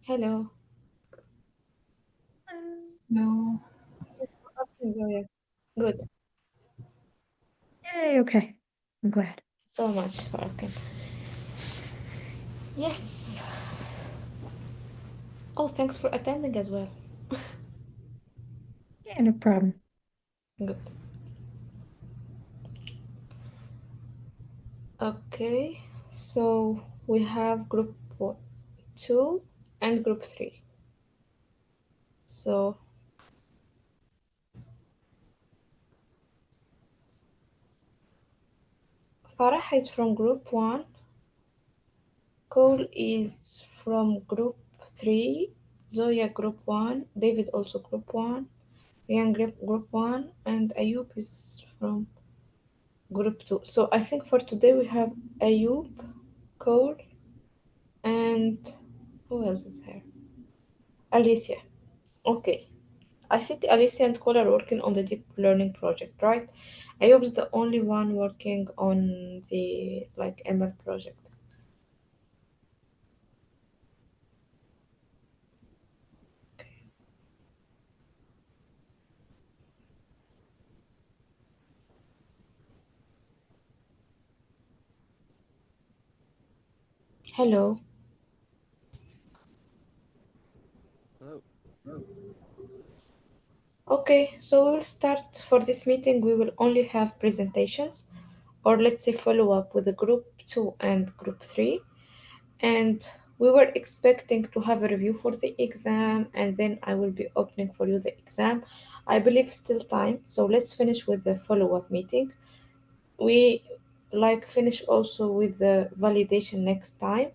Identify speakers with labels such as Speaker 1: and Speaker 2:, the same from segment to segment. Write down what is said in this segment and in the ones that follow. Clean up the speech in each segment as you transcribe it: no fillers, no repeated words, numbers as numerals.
Speaker 1: Hello.
Speaker 2: No.
Speaker 1: Asking Zoya. Good.
Speaker 2: Yay, okay. I'm glad.
Speaker 1: So much for asking. Yes. Oh, thanks for attending as well.
Speaker 2: Yeah, no problem.
Speaker 1: Good. Okay. So we have group 2 and group 3. So Farah is from group 1. Cole is from group 3. Zoya group 1. David also group 1. Ryan group 1. And Ayub is from group 2. So I think for today we have Ayub, Cole, and who else is here? Alicia. Okay. I think Alicia and Cole are working on the deep learning project, right? Ayub is the only one working on the like ML project. Hello.
Speaker 3: Hello.
Speaker 1: Okay, so we'll start for this meeting. We will only have presentations, or let's say follow up with the group 2 and group 3. And we were expecting to have a review for the exam, and then I will be opening for you the exam. I believe still time, so let's finish with the follow up meeting. We like finish also with the validation next time.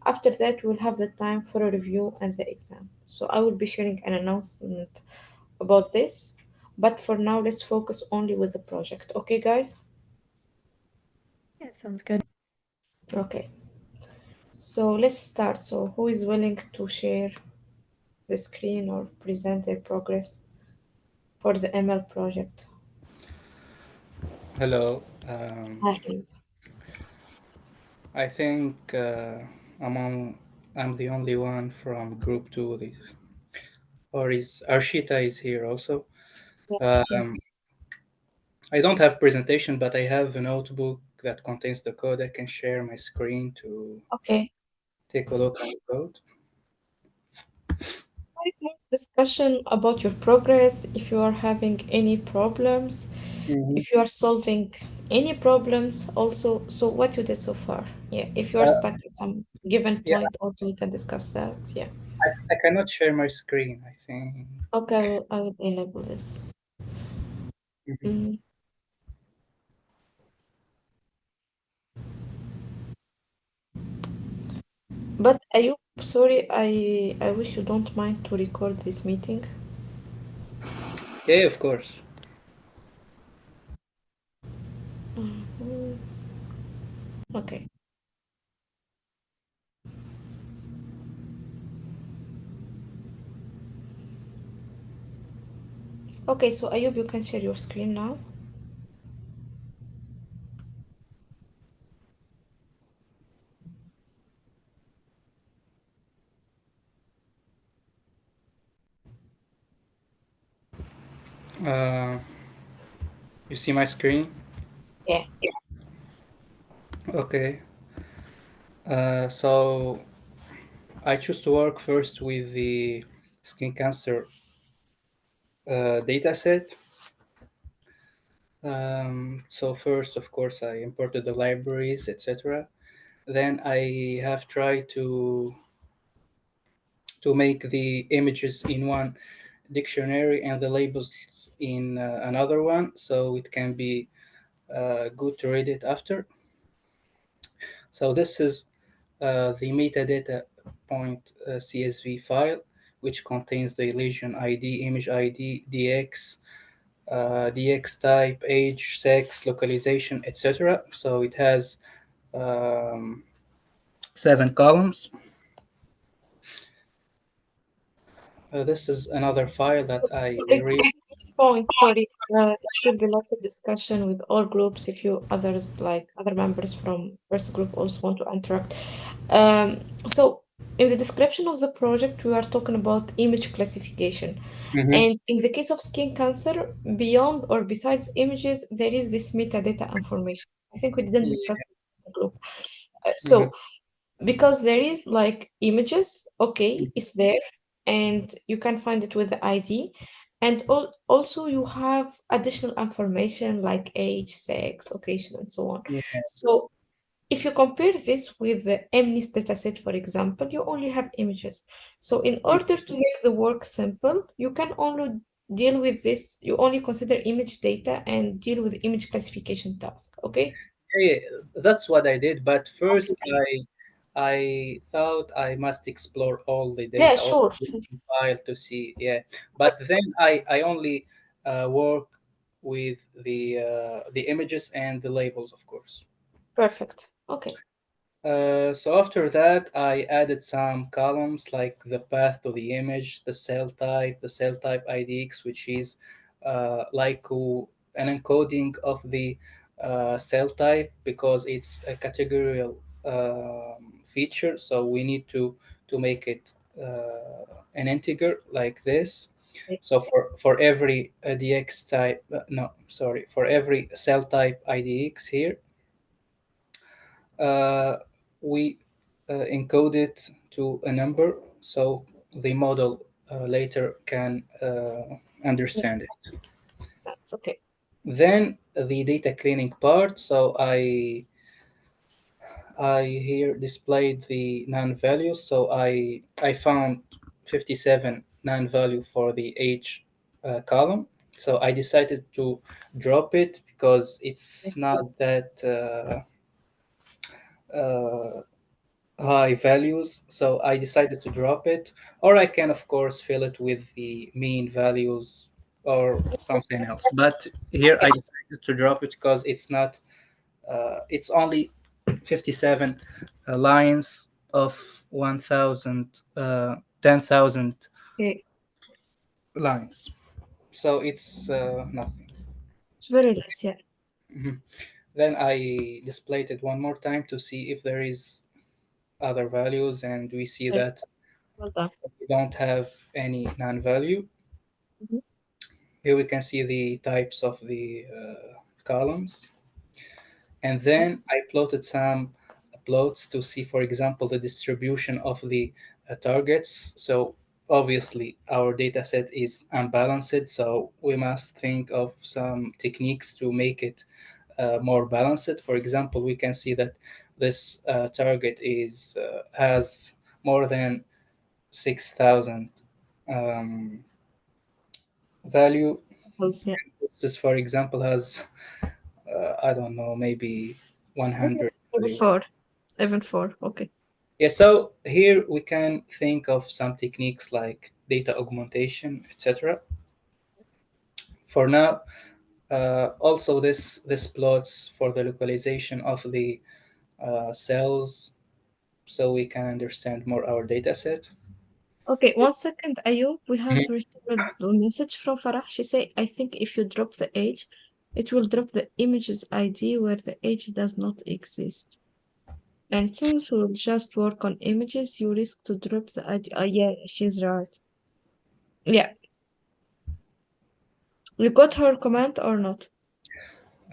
Speaker 1: After that, we'll have the time for a review and the exam. So I will be sharing an announcement about this. But for now, let's focus only with the project. Okay, guys?
Speaker 2: Yeah, sounds good.
Speaker 1: Okay. So let's start. So who is willing to share the screen or present their progress for the ML project?
Speaker 3: Hello.
Speaker 1: Hi.
Speaker 3: I think among I'm the only one from Group Two. Or is Arshita is here also?
Speaker 1: Yes, yes.
Speaker 3: Um, I don't have presentation, but I have a notebook that contains the code. I can share my screen to
Speaker 1: Okay.
Speaker 3: take a look at the code.
Speaker 1: Like more discussion about your progress, if you are having any problems,
Speaker 3: Mhm.
Speaker 1: if you are solving any problems also, so what you did so far. Yeah, if you are
Speaker 3: Uh,
Speaker 1: stuck at some given
Speaker 3: yeah,
Speaker 1: point also we can discuss that. Yeah.
Speaker 3: I cannot share my screen. I think.
Speaker 1: Okay, I will enable this.
Speaker 3: Mhm.
Speaker 1: Mm. But Ayub, sorry, I wish you don't mind to record this meeting.
Speaker 3: Yeah, of course.
Speaker 1: Mhm. Okay. Okay, so Ayub, you can share your screen now.
Speaker 3: Uh, you see my screen?
Speaker 1: Yeah.
Speaker 3: Okay. So I choose to work first with the skin cancer data set. So first, of course, I imported the libraries, etc. Then I have tried to make the images in one dictionary and the labels in another one, so it can be good to read it after. So this is the metadata point CSV file, which contains the lesion ID, image ID, DX, DX type, age, sex, localization, etc. So it has um, 7 columns. This is another file that I
Speaker 1: Great
Speaker 3: read.
Speaker 1: point. Sorry, it will be like a discussion with all groups. If you others, like other members from first group, also want to interact. So in the description of the project, we are talking about image classification.
Speaker 3: Mhm.
Speaker 1: And in the case of skin cancer, beyond or besides images, there is this metadata information. I think we didn't discuss
Speaker 3: Yeah.
Speaker 1: it in the group.
Speaker 3: Mhm.
Speaker 1: So because there is like images, okay, it's there, and you can find it with the ID. And also you have additional information like age, sex, location, and so on.
Speaker 3: Yeah.
Speaker 1: So if you compare this with the MNIST dataset, for example, you only have images. So in order to make the work simple, you can only deal with this, you only consider image data and deal with image classification task. Okay?
Speaker 3: Yeah, that's what I did. But first,
Speaker 1: Okay.
Speaker 3: I thought I must explore all the
Speaker 1: Yeah,
Speaker 3: data, all
Speaker 1: sure,
Speaker 3: the
Speaker 1: sure.
Speaker 3: file to see. Yeah, but then I only work with the images and the labels, of course.
Speaker 1: Perfect. Okay.
Speaker 3: So after that, I added some columns like the path to the image, the cell type IDX, which is an encoding of the cell type because it's a categorical feature. So we need to make it an integer like this.
Speaker 1: Okay.
Speaker 3: So for every DX type, no, sorry, for every cell type IDX here, uh, we encode it to a number so the model later can
Speaker 1: Yeah,
Speaker 3: understand it.
Speaker 1: makes sense. Okay.
Speaker 3: Then the data cleaning part. So I here displayed the non-values. So I found 57 non-value for the age column. So I decided to drop it because it's not that uh, high values, so I decided to drop it. Or I can, of course, fill it with the mean values or something else. But here I
Speaker 1: Okay.
Speaker 3: decided to drop it because it's only 57 lines of 1,000, 10,000
Speaker 1: Okay.
Speaker 3: lines. So it's nothing.
Speaker 1: It's very less, yeah.
Speaker 3: Mhm. Then I displayed it one more time to see if there is other values, and we see
Speaker 1: Okay.
Speaker 3: that
Speaker 1: Well done.
Speaker 3: we don't have any non-value.
Speaker 1: Mhm.
Speaker 3: Here we can see the types of the columns. And then I plotted some plots to see, for example, the distribution of the targets. So obviously our data set is unbalanced, so we must think of some techniques to make it more balanced. For example, we can see that this target is has more than 6,000 um, value.
Speaker 1: Yeah.
Speaker 3: This is, for example, has I don't know, maybe
Speaker 1: Maybe
Speaker 3: 100
Speaker 1: even
Speaker 3: value.
Speaker 1: four. Even four. Okay.
Speaker 3: Yeah, so here we can think of some techniques like data augmentation, etc. For now, also this plots for the localization of the cells, so we can understand more our data set.
Speaker 1: Okay, 1 second, Ayub. We have
Speaker 3: Mhm.
Speaker 1: received a message from Farah. She say, I think if you drop the age, it will drop the image's ID where the age does not exist. And since we'll just work on images, you risk to drop the ID. Yeah, she's right. Yeah. You got her comment or not?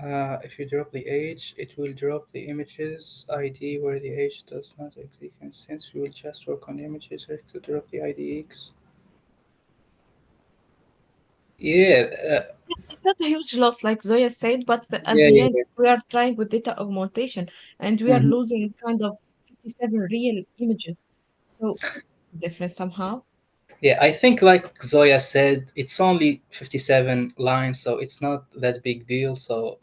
Speaker 3: If you drop the age, it will drop the images ID where the age does not exist. And since we will just work on images, we to drop the IDX. Yeah,
Speaker 1: It's not a huge loss, like Zoya said, but at
Speaker 3: yeah,
Speaker 1: the
Speaker 3: yeah,
Speaker 1: end,
Speaker 3: yeah.
Speaker 1: we are trying with data augmentation and we are
Speaker 3: Mhm.
Speaker 1: losing kind of 57 real images. So, different somehow.
Speaker 3: Yeah, I think like Zoya said, it's only 57 lines, so it's not that big deal. So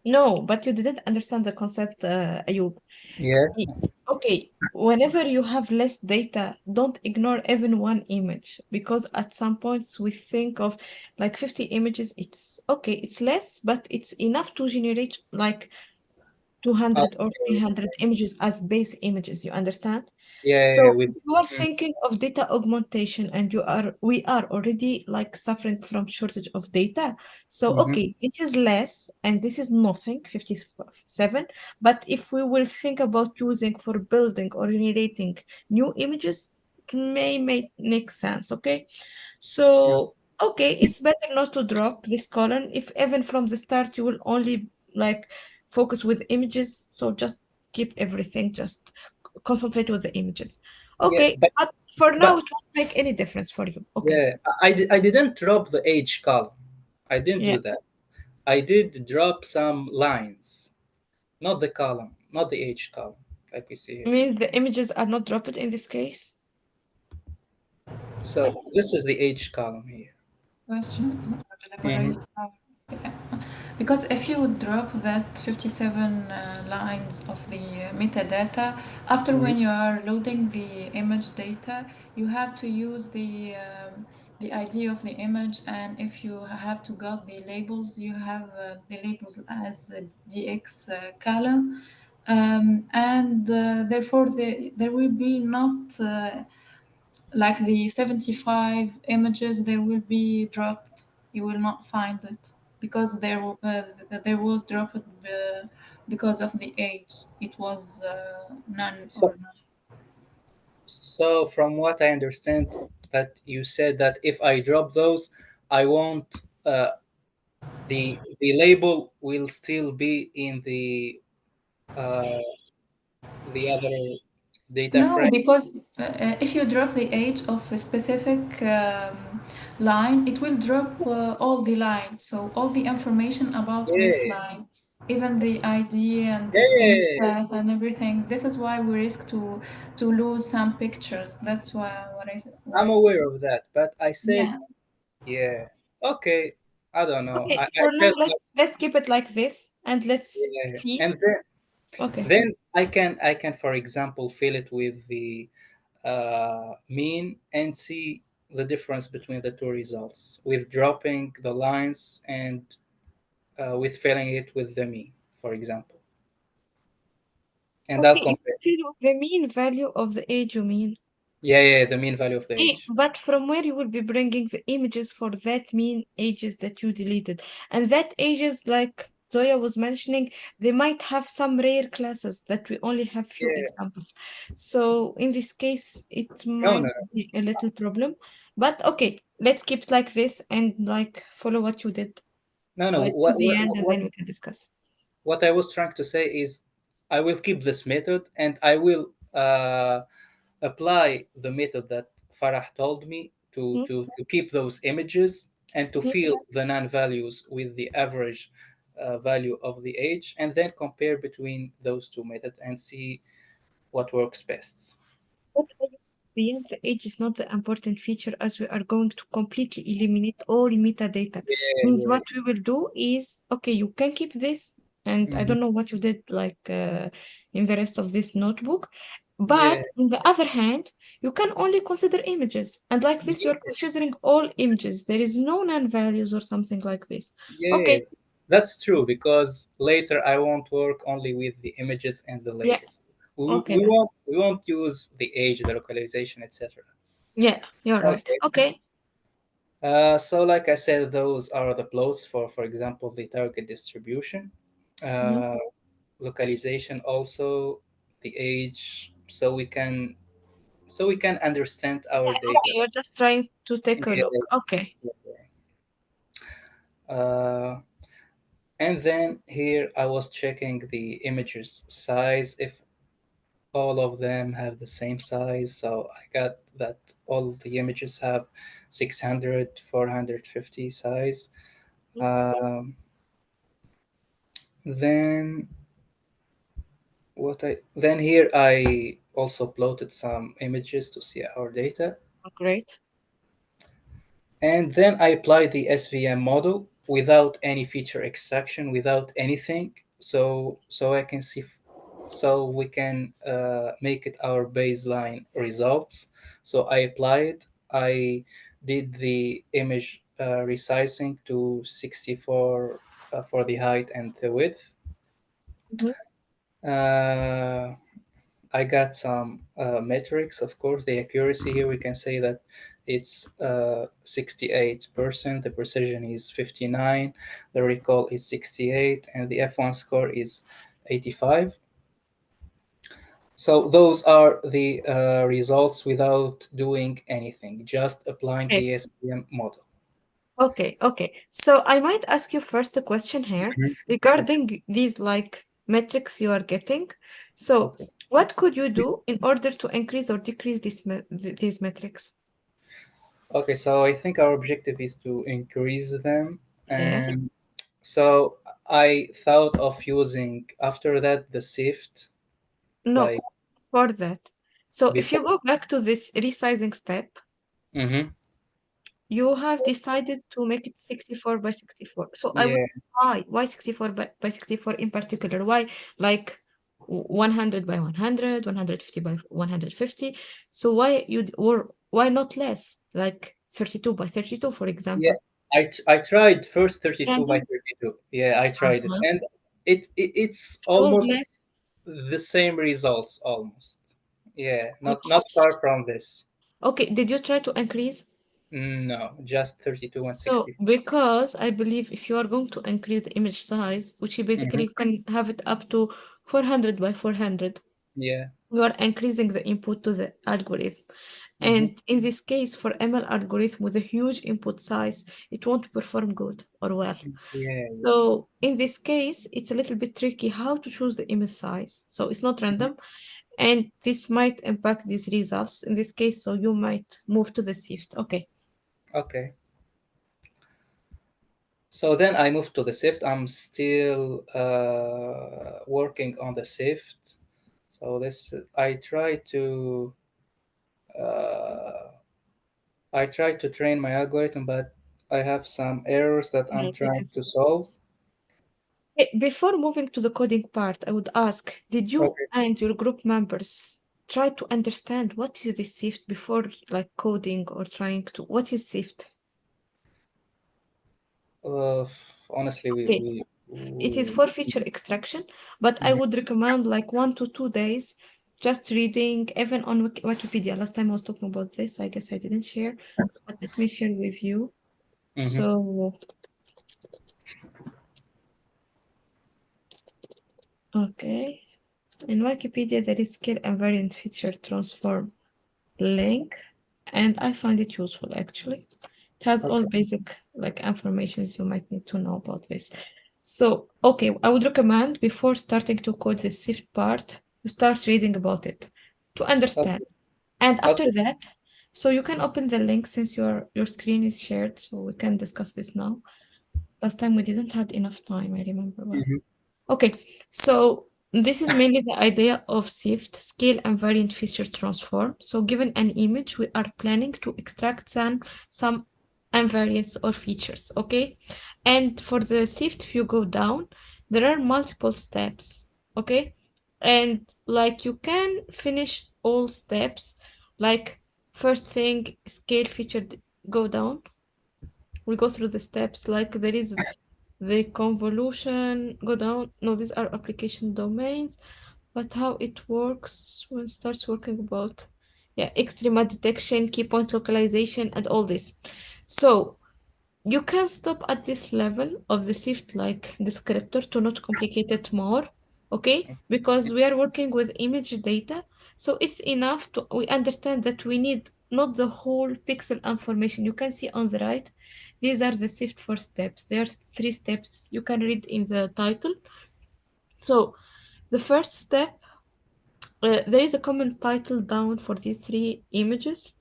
Speaker 1: No, but you didn't understand the concept, Ayub.
Speaker 3: Yeah.
Speaker 1: Y- Okay, whenever you have less data, don't ignore even one image because at some points we think of like 50 images. It's okay, it's less, but it's enough to generate like 200 or
Speaker 3: Okay.
Speaker 1: 300 images as base images, you understand?
Speaker 3: Yeah, yeah, yeah,
Speaker 1: So
Speaker 3: with
Speaker 1: if you are thinking of data augmentation and we are already like suffering from shortage of data. So
Speaker 3: mhm.
Speaker 1: okay, this is less and this is nothing, 57. But if we will think about using for building or generating new images, it may make sense, okay?
Speaker 3: Yeah.
Speaker 1: So okay, it's better not to drop this column if even from the start you will only like focus with images. So just keep everything, just concentrate with the images.
Speaker 3: Yeah,
Speaker 1: Okay, but for now
Speaker 3: but
Speaker 1: it won't make any difference for you. Okay.
Speaker 3: yeah, I didn't drop the age column. I didn't
Speaker 1: Yeah.
Speaker 3: do that. I did drop some lines, not the column, not the age column, like we see here.
Speaker 1: Means the images are not dropped in this case.
Speaker 3: So this is the age column here.
Speaker 4: Question
Speaker 3: Hmm.
Speaker 4: elaborate because if you would drop that 57 lines of the metadata after
Speaker 3: Hmm.
Speaker 4: when you are loading the image data, you have to use the ID of the image, and if you have to got the labels, you have the labels as a DX column, and therefore there will be not like the 75 images, they will be dropped. You will not find it because there was dropped because of the age. It was none or
Speaker 3: So,
Speaker 4: none.
Speaker 3: so from what I understand, that you said that if I drop those, I won't. The label will still be in the other data
Speaker 4: No,
Speaker 3: frame.
Speaker 4: because if you drop the age of a specific line, it will drop all the line. So all the information about this
Speaker 3: Yeah,
Speaker 4: line, even the ID and
Speaker 3: yeah,
Speaker 4: the image
Speaker 3: yeah, yeah.
Speaker 4: path and everything. This is why we risk to lose some pictures. That's why what
Speaker 3: I'm
Speaker 4: I said.
Speaker 3: aware of that, but I said,
Speaker 4: Yeah.
Speaker 3: yeah, okay. I don't know.
Speaker 1: Okay,
Speaker 3: I
Speaker 1: for now
Speaker 3: felt like,
Speaker 1: let's keep it like this and let's
Speaker 3: yeah,
Speaker 1: see.
Speaker 3: and then
Speaker 1: Okay.
Speaker 3: then I can for example fill it with the mean and see the difference between the two results with dropping the lines and with filling it with the mean, for example, and I'll
Speaker 1: Okay, you
Speaker 3: compare.
Speaker 1: feel the mean value of the age, you mean?
Speaker 3: Yeah, yeah, the mean value of the age.
Speaker 1: But from where you will be bringing the images for that mean ages that you deleted. And that ages, like Zoya was mentioning, they might have some rare classes that we only have few
Speaker 3: Yeah,
Speaker 1: examples. So in this case, it
Speaker 3: no, no,
Speaker 1: might be a little problem. But okay, let's keep it like this and like follow what you did
Speaker 3: no, no.
Speaker 1: to the end and then we can discuss.
Speaker 3: What I was trying to say is I will keep this method and I will apply the method that Farah told me to,
Speaker 1: Hmm?
Speaker 3: to, to keep those images and to
Speaker 1: Yeah.
Speaker 3: fill the non-values with the average value of the age and then compare between those two methods and see what works best.
Speaker 1: But beyond the age is not the important feature as we are going to completely eliminate all metadata.
Speaker 3: Yeah,
Speaker 1: Means
Speaker 3: yeah.
Speaker 1: what we will do is, okay, you can keep this, and I
Speaker 3: Mhm.
Speaker 1: don't know what you did like in the rest of this notebook,
Speaker 3: Yeah,
Speaker 1: but on the other hand, you can only consider images. And like this, you're
Speaker 3: yeah,
Speaker 1: considering all images. There is no non-values or something like this.
Speaker 3: yeah.
Speaker 1: Okay,
Speaker 3: That's true because later I won't work only with the images and the
Speaker 1: yeah,
Speaker 3: labels. We,
Speaker 1: okay
Speaker 3: we
Speaker 1: then.
Speaker 3: won't we won't use the age, the localization, etc.
Speaker 1: Yeah, you're right.
Speaker 3: Okay.
Speaker 1: Okay.
Speaker 3: So like I said, those are the plots for example, the target distribution,
Speaker 1: Mhm.
Speaker 3: uh, localization, also the age, so we can understand our
Speaker 1: Okay,
Speaker 3: data.
Speaker 1: you're just trying to take a
Speaker 3: Yeah,
Speaker 1: look. Okay.
Speaker 3: yeah, yeah. And then here I was checking the images size if all of them have the same size. So I got that all the images have 600, 450 size. Um, then then here I also plotted some images to see our data,
Speaker 1: Great.
Speaker 3: and then I applied the SVM model without any feature extraction, without anything, so I can see. so we can make it our baseline results. So I applied, I did the image resizing to 64 for the height and the width.
Speaker 1: Mhm.
Speaker 3: Uh, I got some metrics, of course. The accuracy here, we can say that it's 68%, the precision is 59, the recall is 68, and the F1 score is 85. So those are the results without doing anything, just applying
Speaker 1: Okay.
Speaker 3: the SPM model.
Speaker 1: Okay, okay. So I might ask you first a question here
Speaker 3: Mhm. Okay.
Speaker 1: regarding these like metrics you are getting. So
Speaker 3: Okay.
Speaker 1: what could you do in order to increase or decrease these metrics?
Speaker 3: Okay. So I think our objective is to increase them,
Speaker 1: Yeah.
Speaker 3: and so I thought of using after that the SIFT,
Speaker 1: No,
Speaker 3: like
Speaker 1: for that. So if
Speaker 3: before.
Speaker 1: you go back to this resizing step,
Speaker 3: Mm-hmm.
Speaker 1: you have decided to make it 64 by 64. So I would
Speaker 3: Yeah.
Speaker 1: why 64 by 64 in particular? Why like 100 by 100, 150 by 150? So why or why not less? Like 32 by 32, for
Speaker 3: Yeah.
Speaker 1: example.
Speaker 3: I tried first 32 by
Speaker 1: Changing
Speaker 3: 32. Yeah, I tried it,
Speaker 1: uh-huh.
Speaker 3: and it's
Speaker 1: To
Speaker 3: almost
Speaker 1: less.
Speaker 3: the same results almost. Yeah, not
Speaker 1: Which
Speaker 3: far from this.
Speaker 1: okay, did you try to increase?
Speaker 3: No, just 32 and
Speaker 1: So,
Speaker 3: 60.
Speaker 1: because I believe if you are going to increase the image size, which you basically
Speaker 3: Hmm.
Speaker 1: you can have it up to 400 by 400,
Speaker 3: Yeah.
Speaker 1: you are increasing the input to the algorithm.
Speaker 3: Hmm.
Speaker 1: And in this case, for ML algorithm with a huge input size, it won't perform good or well.
Speaker 3: Yeah, yeah.
Speaker 1: So in this case, it's a little bit tricky how to choose the image size. So it's not
Speaker 3: Mhm.
Speaker 1: random, and this might impact these results in this case. So you might move to the shift. Okay.
Speaker 3: Okay. So then I moved to the SIFT. I'm still working on the SIFT. So this uh, I try to train my algorithm, but I have some errors that I'm
Speaker 1: Yeah, take a
Speaker 3: trying to
Speaker 1: seat.
Speaker 3: solve.
Speaker 1: Before moving to the coding part, I would ask, did you
Speaker 3: Okay.
Speaker 1: and your group members try to understand what is the shift before like coding or trying to what is shift?
Speaker 3: Honestly,
Speaker 1: Okay. It is
Speaker 3: we
Speaker 1: for feature extraction, but I
Speaker 3: Mhm.
Speaker 1: would recommend like 1 to 2 days just reading, even on Wikipedia. Last time I was talking about this, I guess I didn't share, but let me share with you.
Speaker 3: Mhm.
Speaker 1: So, okay. In Wikipedia, there is scale invariant feature transform link, and I find it useful actually. It has all
Speaker 3: Okay.
Speaker 1: basic like informations you might need to know about this. So, okay, I would recommend before starting to code the shift part, you start reading about it to understand.
Speaker 3: Okay.
Speaker 1: And after
Speaker 3: Okay.
Speaker 1: that, so you can open the link since your screen is shared, so we can discuss this now. Last time we didn't have enough time, I remember well.
Speaker 3: Mhm.
Speaker 1: Okay, so this is mainly the idea of SIFT, scale invariant feature transform. So given an image, we are planning to extract some invariants or features, okay? And for the SIFT, if you go down, there are multiple steps, okay? And like you can finish all steps, like first thing, scale feature, go down. We go through the steps, like there is the convolution go down. No, these are application domains, but how it works when it starts working about, yeah, extrema detection, key point localization, and all this. So you can stop at this level of the shift like descriptor to not complicate it more, okay? Because we are working with image data, so it's enough to we understand that we need not the whole pixel information. You can see on the right, these are the shift four steps. There's 3 steps you can read in the title. So the first step, there is a common title down for these 3 images,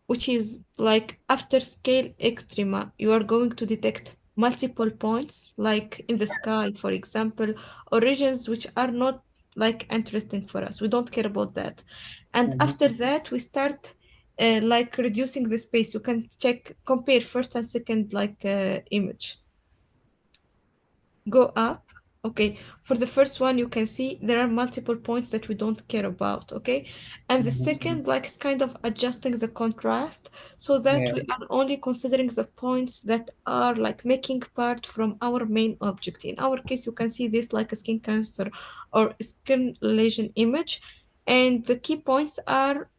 Speaker 1: which is like after scale extrema, you are going to detect multiple points, like in the sky, for example, or regions which are not like interesting for us. We don't care about that. And
Speaker 3: Mhm.
Speaker 1: after that, we start like reducing the space. You can check, compare first and second like image. Go up. Okay, for the first one, you can see there are multiple points that we don't care about, okay? And the
Speaker 3: Mhm.
Speaker 1: second, like, is kind of adjusting the contrast so that
Speaker 3: Yeah.
Speaker 1: we are only considering the points that are like making part from our main object. In our case, you can see this like a skin cancer or skin lesion image, and the key points are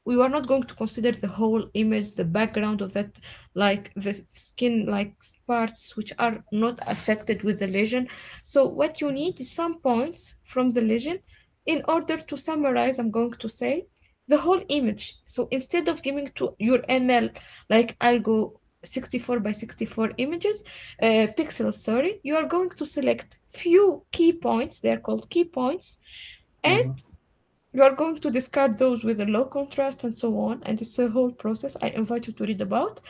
Speaker 1: we are not going to consider the whole image, the background of that, like the skin like parts which are not affected with the lesion. So what you need is some points from the lesion in order to summarize, I'm going to say, the whole image. So instead of giving to your ML, like I'll go 64 by 64 images, pixels, sorry, you are going to select few key points, they're called key points, and
Speaker 3: Hmm.
Speaker 1: you are going to discard those with a low contrast and so on, and it's a whole process I invite you to read about.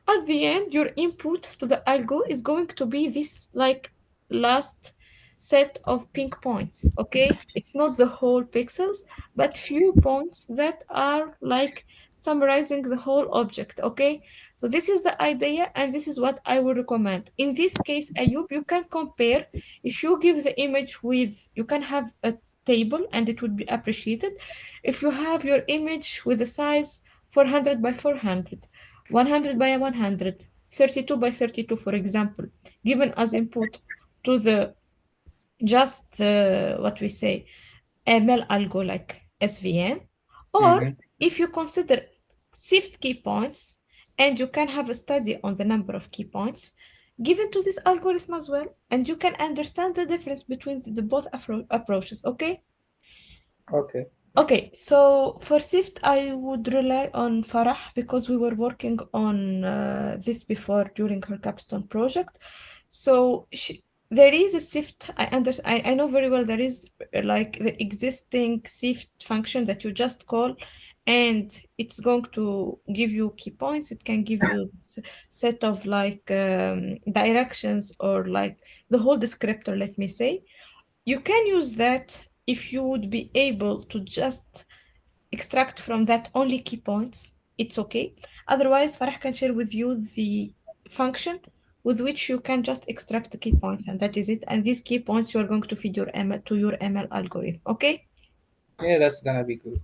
Speaker 1: At the end, your input to the algo is going to be this like last set of pink points, okay? It's not the whole pixels, but few points that are like summarizing the whole object, okay? So this is the idea, and this is what I would recommend. In this case, Ayub, you can compare. If you give the image with, you can have a table and it would be appreciated. If you have your image with a size 400 by 400, 100 by 100, 32 by 32, for example, given as input to the just what we say ML algo like SVM, or
Speaker 3: Hmm.
Speaker 1: if you consider sift key points and you can have a study on the number of key points given to this algorithm as well, and you can understand the difference between the both approaches, okay?
Speaker 3: Okay.
Speaker 1: Okay, so for SIFT, I would rely on Farah because we were working on this before during her capstone project. So there is a SIFT. I know very well there is like the existing SIFT function that you just call, and it's going to give you key points. It can give you set of like directions or like the whole descriptor, let me say. You can use that if you would be able to just extract from that only key points. It's okay. Otherwise, Farah can share with you the function with which you can just extract the key points, and that is it. And these key points you are going to feed your ML to your ML algorithm. Okay.
Speaker 3: Yeah, that's gonna be good.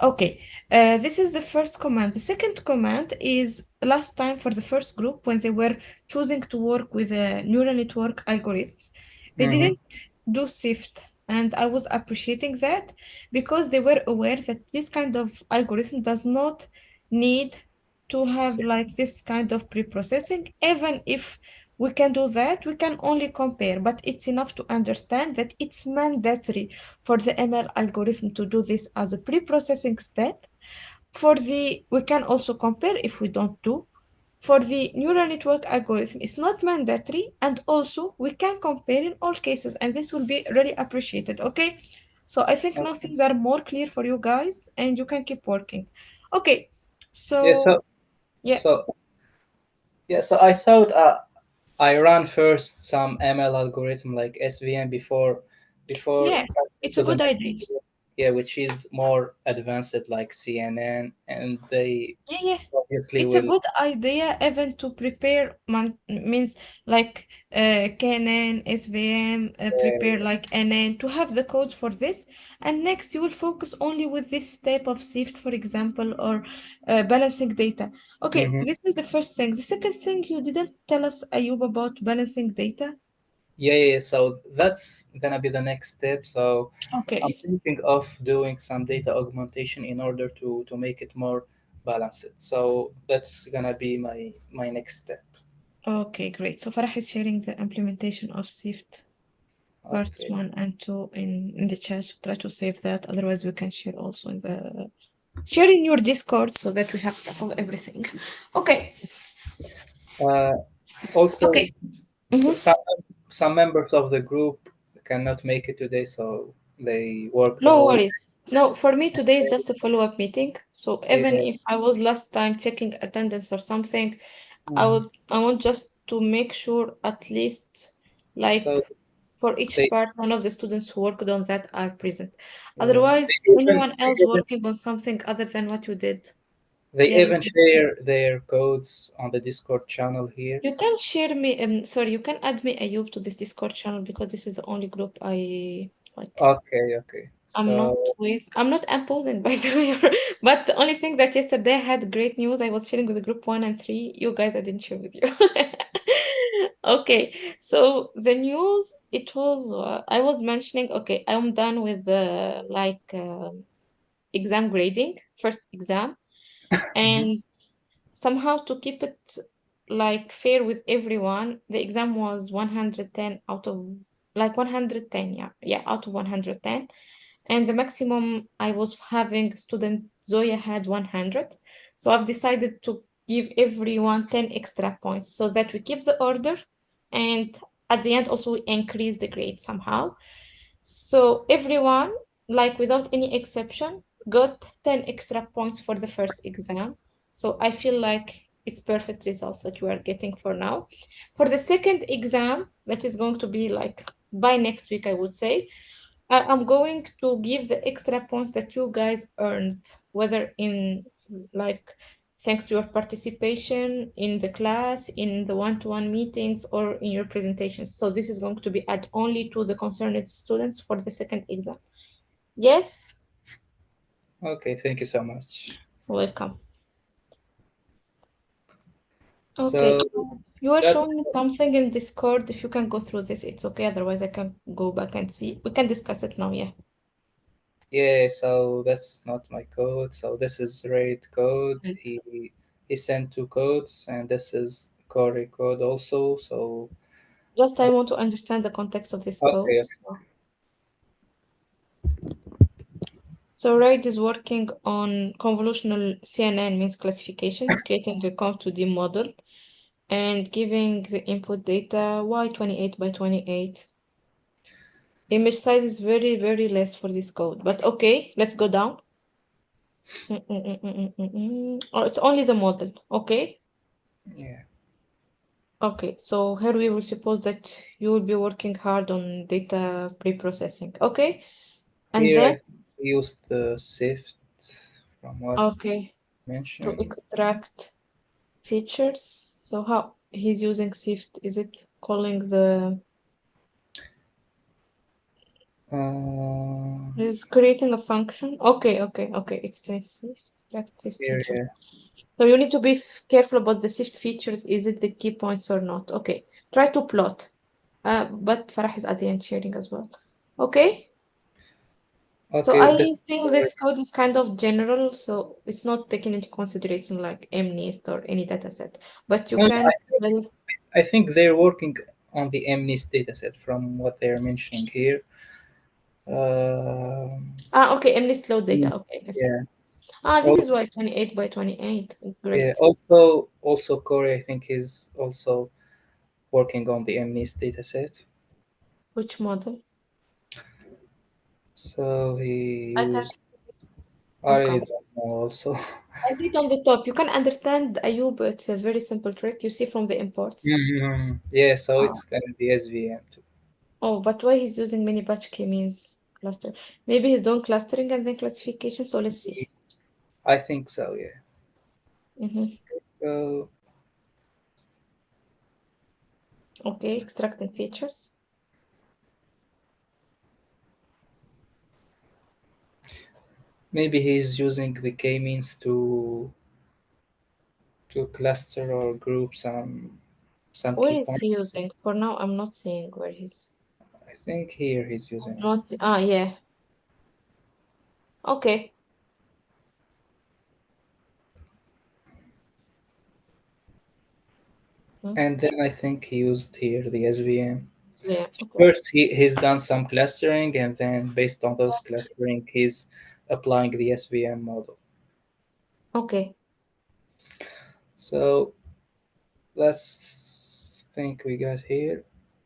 Speaker 1: Okay, this is the first command. The second command is last time for the first group when they were choosing to work with neural network algorithms. They
Speaker 3: Hmm.
Speaker 1: didn't do SIFT, and I was appreciating that because they were aware that this kind of algorithm does not need to have like this kind of pre-processing. Even if we can do that, we can only compare, but it's enough to understand that it's mandatory for the ML algorithm to do this as a pre-processing step. For the, we can also compare if we don't do. For the neural network algorithm, it's not mandatory, and also we can compare in all cases, and this will be really appreciated. Okay, so I think now
Speaker 3: Okay.
Speaker 1: things are more clear for you guys, and you can keep working. Okay,
Speaker 3: Yeah.
Speaker 1: so yeah,
Speaker 3: So so I thought I ran first some ML algorithm like SVM before
Speaker 1: yeah,
Speaker 3: passing
Speaker 1: it's a
Speaker 3: to the
Speaker 1: good
Speaker 3: next.
Speaker 1: idea.
Speaker 3: Yeah, which is more advanced like CNN, and they
Speaker 1: Yeah, yeah.
Speaker 3: obviously
Speaker 1: It's a
Speaker 3: will.
Speaker 1: good idea even to prepare means like KNN, SVM, prepare like NN to have the codes for this. And next you will focus only with this step of SIFT, for example, or balancing data. Okay,
Speaker 3: Mhm.
Speaker 1: this is the first thing. The second thing you didn't tell us, Ayub, about balancing data.
Speaker 3: Yeah. So that's gonna be the next step. So I'm
Speaker 1: Okay.
Speaker 3: thinking of doing some data augmentation in order to make it more balanced. So that's gonna be my next step.
Speaker 1: Okay, great. So Farah is sharing the implementation of SIFT parts
Speaker 3: Okay.
Speaker 1: one and two in the chat. So try to save that. Otherwise, we can share also in the share in your Discord so that we have track of everything. Okay.
Speaker 3: Uh, Also,
Speaker 1: Okay. Mhm.
Speaker 3: some members of the group cannot make it today, so they work the
Speaker 1: No
Speaker 3: whole.
Speaker 1: worries. No, for me today is just a follow-up meeting. So even
Speaker 3: Yeah.
Speaker 1: if I was last time checking attendance or something,
Speaker 3: Mhm.
Speaker 1: I want just to make sure at least
Speaker 3: So
Speaker 1: like for each
Speaker 3: they
Speaker 1: part one of the students who worked on that are present.
Speaker 3: yeah,
Speaker 1: Otherwise, anyone else
Speaker 3: they even
Speaker 1: working on something other than what you did.
Speaker 3: They
Speaker 1: Yeah,
Speaker 3: even share their codes on the Discord channel here.
Speaker 1: you can share me. Sorry, you can add me Ayub to this Discord channel because this is the only group I like.
Speaker 3: Okay, okay.
Speaker 1: I'm not
Speaker 3: So,
Speaker 1: with. I'm not imposing, by the way. But the only thing that yesterday I had great news. I was sharing with the group 1 and 3. You guys, I didn't share with you. Okay, so the news. It was. I was mentioning. Okay, I'm done with the exam grading, first exam,
Speaker 3: mhm.
Speaker 1: and somehow to keep it like fair with everyone, the exam was 110 out of 110, yeah, yeah, out of 110. And the maximum I was having student Zoya had 100. So I've decided to give everyone 10 extra points so that we keep the order and at the end also we increase the grade somehow. So everyone, like without any exception, got 10 extra points for the first exam. So I feel like it's perfect results that we are getting for now. For the second exam, that is going to be like by next week, I would say, I'm going to give the extra points that you guys earned, whether in like thanks to your participation in the class, in the one-to-one meetings, or in your presentations. So this is going to be add only to the concerned students for the second exam. Yes,
Speaker 3: Okay, thank you so much.
Speaker 1: welcome. Okay,
Speaker 3: So
Speaker 1: you are
Speaker 3: that's
Speaker 1: showing me something in Discord. If you can go through this, it's okay. Otherwise, I can go back and see. We can discuss it now, yeah.
Speaker 3: yeah. So that's not my code. So this is Raid code.
Speaker 1: Right.
Speaker 3: He sent two codes, and this is Corey code also. So
Speaker 1: Just I
Speaker 3: uh,
Speaker 1: want to understand the context of this code.
Speaker 3: okay,
Speaker 1: So Raid is working on convolutional CNN means classifications, creating a COM2D model and giving the input data Y28 by 28. Image size is very, very less for this code, but okay, let's go down. Oh, it's only the model, okay?
Speaker 3: yeah.
Speaker 1: Okay, so here we will suppose that you will be working hard on data pre-processing, okay? And
Speaker 3: Here
Speaker 1: then,
Speaker 3: I used the Sift from what
Speaker 1: okay, to
Speaker 3: mentioned.
Speaker 1: extract features. So how he's using Sift? Is it calling the
Speaker 3: Uh,
Speaker 1: he's creating a function? Okay, okay, okay. Extract Sift
Speaker 3: here,
Speaker 1: features.
Speaker 3: yeah.
Speaker 1: So you need to be careful about the Sift features. Is it the key points or not? Okay. Try to plot. But Farah is at the end sharing as well. Okay. So
Speaker 3: Okay,
Speaker 1: I
Speaker 3: that's
Speaker 1: think this code is kind of general, so it's not taking into consideration like MNIST or any data set. But you
Speaker 3: no, no,
Speaker 1: can still
Speaker 3: I think they're working on the MNIST dataset from what they're mentioning here.
Speaker 1: okay, MNIST load data.
Speaker 3: Yes,
Speaker 1: Okay, I see.
Speaker 3: yeah.
Speaker 1: This is
Speaker 3: Also,
Speaker 1: why it's 28 by 28.
Speaker 3: yeah.
Speaker 1: Great.
Speaker 3: Also, Corey, I think is also working on the MNIST dataset.
Speaker 1: Which model?
Speaker 3: So he
Speaker 1: I can
Speaker 3: used.
Speaker 1: see.
Speaker 3: I really
Speaker 1: Okay.
Speaker 3: don't know. Also,
Speaker 1: I see it on the top. You can understand Ayub. It's a very simple trick. You see from the imports.
Speaker 3: mhm. Yeah. So
Speaker 1: Ah.
Speaker 3: it's gonna be SVM too.
Speaker 1: Oh, but why he's using many batch key means cluster? Maybe he's doing clustering and then classification. So let's see.
Speaker 3: I think so. Yeah.
Speaker 1: Mm-hmm.
Speaker 3: So
Speaker 1: Okay, extracting features.
Speaker 3: maybe he's using the k-means to cluster or group some
Speaker 1: Where
Speaker 3: key
Speaker 1: is
Speaker 3: points.
Speaker 1: he using? For now, I'm not seeing where
Speaker 3: I think here he's
Speaker 1: he's
Speaker 3: using it.
Speaker 1: not. Yeah. Okay. Hmm.
Speaker 3: And then I think he used here the SVM.
Speaker 1: Yeah. Okay.
Speaker 3: First, he's done some clustering, and then based on those clustering, he's applying the SVM model.
Speaker 1: Okay.
Speaker 3: So let's think we got here.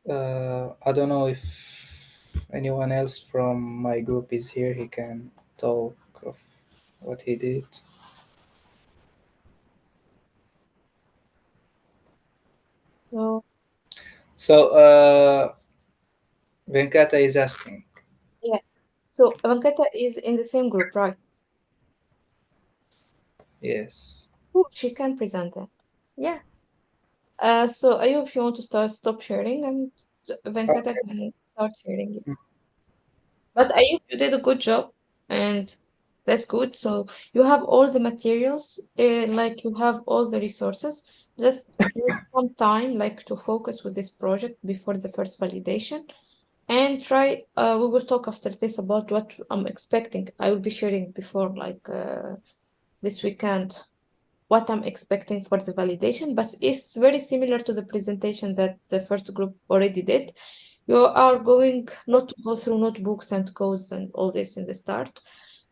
Speaker 3: I don't know if anyone else from my group is here. He can talk of what he did.
Speaker 1: So
Speaker 3: So Venkata is asking.
Speaker 1: yeah. So Venkata is in the same group, right?
Speaker 3: Yes.
Speaker 1: Oh, she can present that. Yeah. So Ayub, if you want to stop sharing, and Venkata
Speaker 3: Okay.
Speaker 1: can start sharing.
Speaker 3: Mm.
Speaker 1: But Ayub, you did a good job, and that's good. So you have all the materials, like you have all the resources. Just need some time, like to focus with this project before the first validation, and try. We will talk after this about what I'm expecting. I will be sharing before, like this weekend, what I'm expecting for the validation, but it's very similar to the presentation that the first group already did. You are going not to go through notebooks and codes and all this in the start.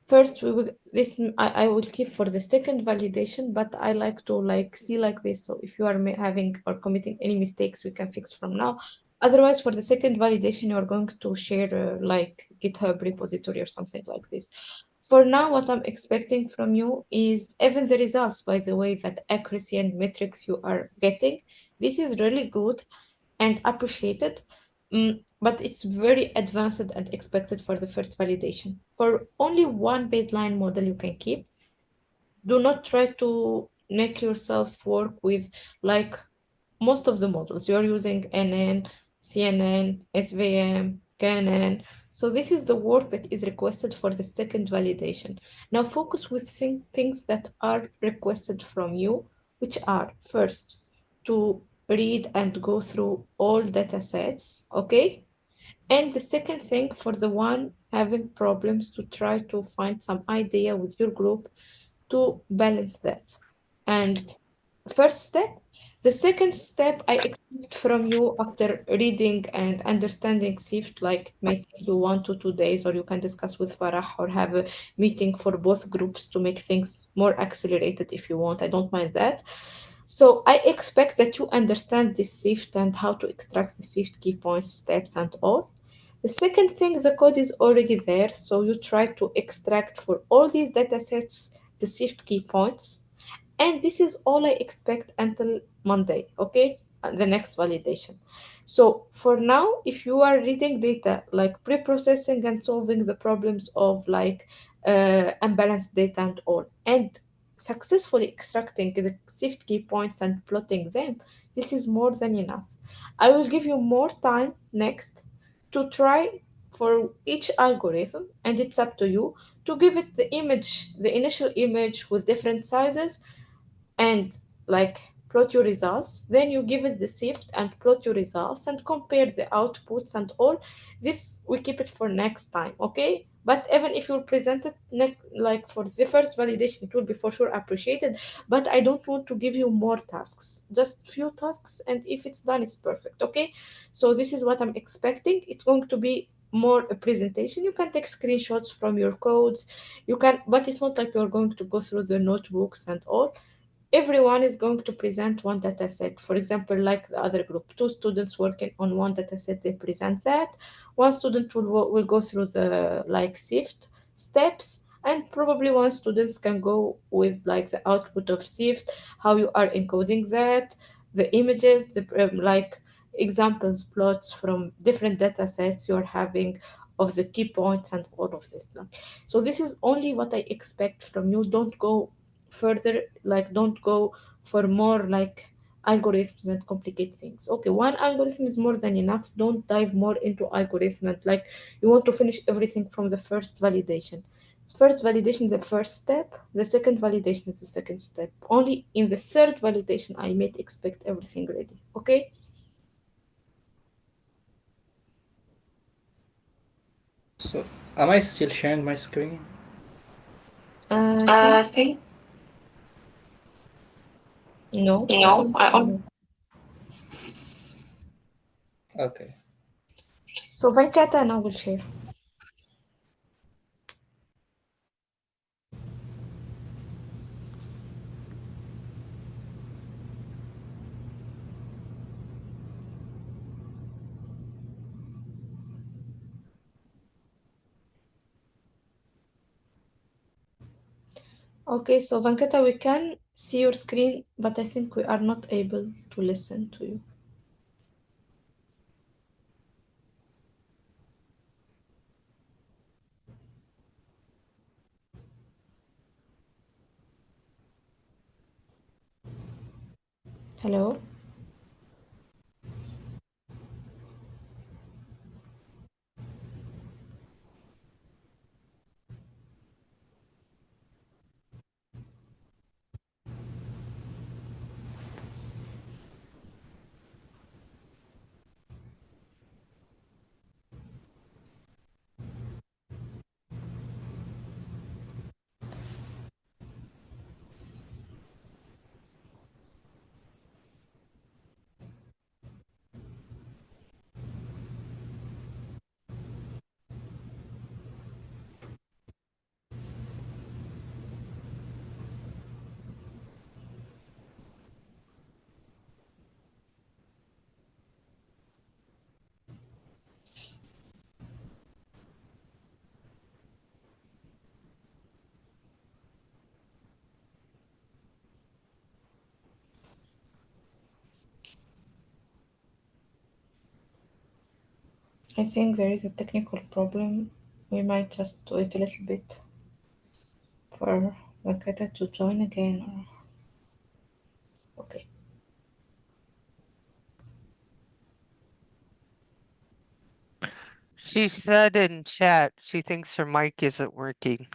Speaker 1: First, we will this I will keep for the second validation, but I like to like see like this. So if you are having or committing any mistakes, we can fix from now. Otherwise, for the second validation, you are going to share like GitHub repository or something like this. For now, what I'm expecting from you is even the results, by the way, that accuracy and metrics you are getting. This is really good and appreciated, but it's very advanced and expected for the first validation. For only one baseline model you can keep. Do not try to make yourself work with like most of the models. You're using NN, CNN, SVM, KNN. So this is the work that is requested for the second validation. Now focus with things that are requested from you, which are first to read and go through all data sets, okay? And the second thing for the one having problems to try to find some idea with your group to balance that. And first step. The second step I expect from you after reading and understanding SIFT, like may take you 1 to 2 days, or you can discuss with Farah or have a meeting for both groups to make things more accelerated if you want. I don't mind that. So I expect that you understand this SIFT and how to extract the SIFT key points, steps, and all. The second thing, the code is already there, so you try to extract for all these data sets the SIFT key points. And this is all I expect until Monday, okay? The next validation. So for now, if you are reading data like pre-processing and solving the problems of like unbalanced data and all, and successfully extracting the SIFT key points and plotting them, this is more than enough. I will give you more time next to try for each algorithm, and it's up to you to give it the image, the initial image with different sizes, and like plot your results. Then you give it the sift and plot your results and compare the outputs and all. This we keep it for next time, okay? But even if you present it next, like for the first validation, it will be for sure appreciated. But I don't want to give you more tasks, just few tasks, and if it's done, it's perfect, okay? So this is what I'm expecting. It's going to be more a presentation. You can take screenshots from your codes, you can, but it's not like you're going to go through the notebooks and all. Everyone is going to present one data set. For example, like the other group, two students working on one data set, they present that. One student will go through the like SIFT steps, and probably one student can go with like the output of SIFT, how you are encoding that, the images, the like examples, plots from different data sets you're having of the key points and all of this. So this is only what I expect from you. Don't go further, like don't go for more like algorithms and complicate things. Okay, one algorithm is more than enough. Don't dive more into algorithm and like you want to finish everything from the first validation. First validation is the first step, the second validation is the second step. Only in the third validation I may expect everything ready, okay?
Speaker 3: So, am I still sharing my screen?
Speaker 1: I think
Speaker 3: Think
Speaker 1: no, I
Speaker 3: no.
Speaker 1: only
Speaker 3: I
Speaker 1: see
Speaker 3: on.
Speaker 1: you.
Speaker 3: Okay.
Speaker 1: So Venkata and I will share. Okay, so Venkata, we can see your screen, but I think we are not able to listen to you. Hello? I think there is a technical problem. We might just wait a little bit for Makata to join again. Or... Okay.
Speaker 5: She said in chat she thinks her mic isn't working.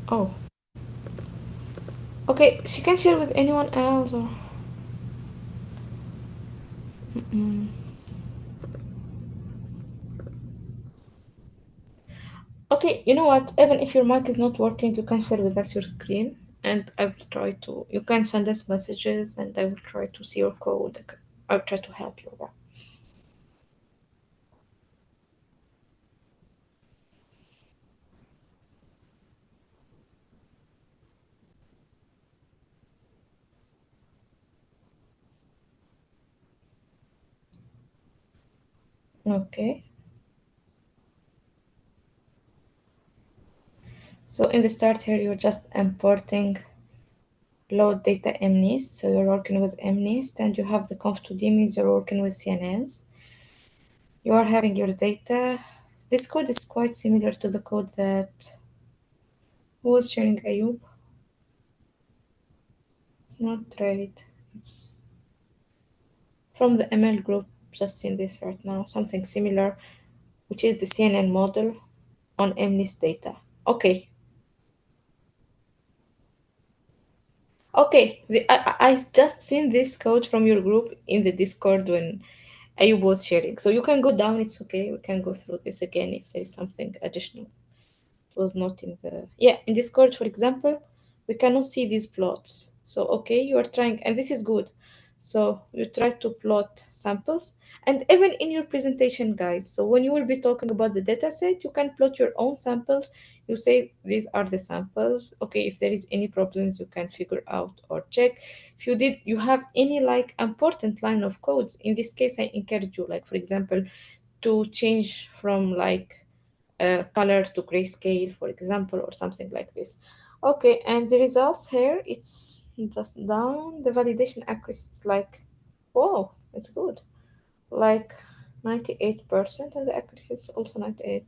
Speaker 1: Oh. Okay, she can share with anyone else or. Mm-mm. Okay, you know what? Even if your mic is not working, you can share with us your screen, and I will try to. You can send us messages, and I will try to see your code. I'll try to help you. Okay. So in the start here, you're just importing load data MNIST. So you're working with MNIST, and you have the conf2d means you're working with CNNs. You are having your data. This code is quite similar to the code that who was sharing Ayub. It's not right. It's from the ML group. Just seen this right now. Something similar, which is the CNN model on MNIST data. Okay. Okay. I just seen this code from your group in the Discord when Ayub was sharing. So you can go down. It's okay. We can go through this again if there is something additional. Was not in the in Discord, for example, we cannot see these plots. So okay, you are trying, and this is good. So you try to plot samples, and even in your presentation, guys, so when you will be talking about the data set, you can plot your own samples. You say these are the samples. Okay, if there is any problems, you can figure out or check. If you have any like important line of codes, in this case I encourage you, like for example, to change from like color to grayscale, for example, or something like this. Okay, and the results here, it's just down. The validation accuracy is like, whoa, it's good. Like 98%, and the accuracy is also 98.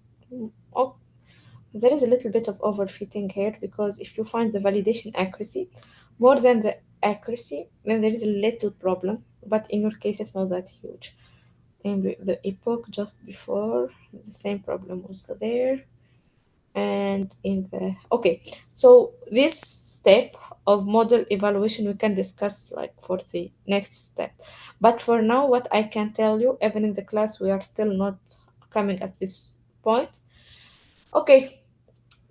Speaker 1: Oh, there is a little bit of overfitting here because if you find the validation accuracy more than the accuracy, then there is a little problem. But in your case, it's not that huge. In the epoch just before, the same problem was there. And in the okay, so this step of model evaluation we can discuss like for the next step, but for now what I can tell you, even in the class we are still not coming at this point. Okay,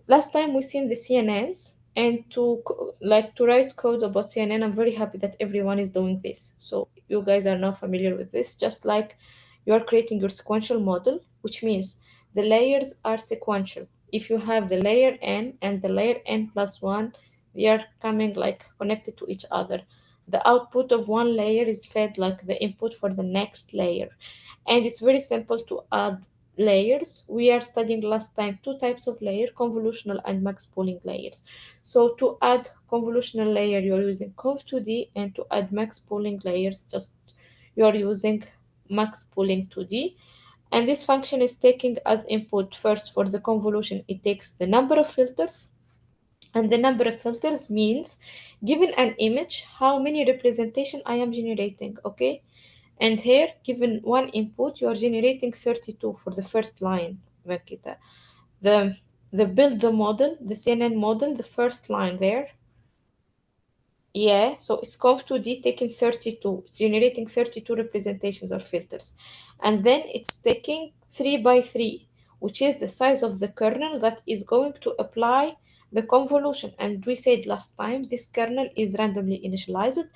Speaker 1: last time we seen the CNNs, and like to write code about CNN, I'm very happy that everyone is doing this. So you guys are now familiar with this, just like you are creating your sequential model, which means the layers are sequential. If you have the layer n and the layer n plus one, they are coming like connected to each other. The output of one layer is fed like the input for the next layer. And it's very simple to add layers. We are studying last time two types of layer, convolutional and max pooling layers. So to add convolutional layer, you're using conv2d, and to add max pooling layers, just you're using max pooling 2d. And this function is taking as input first for the convolution, it takes the number of filters And the number of filters means given an image, how many representation I am generating, okay? And here, given one input, you are generating 32 for the first line, Vakita. The the build the model, the CNN model, the first line there. Yeah, so it's conv2d taking 32, it's generating 32 representations or filters. And then it's taking 3 by 3, which is the size of the kernel that is going to apply the convolution. And we said last time this kernel is randomly initialized,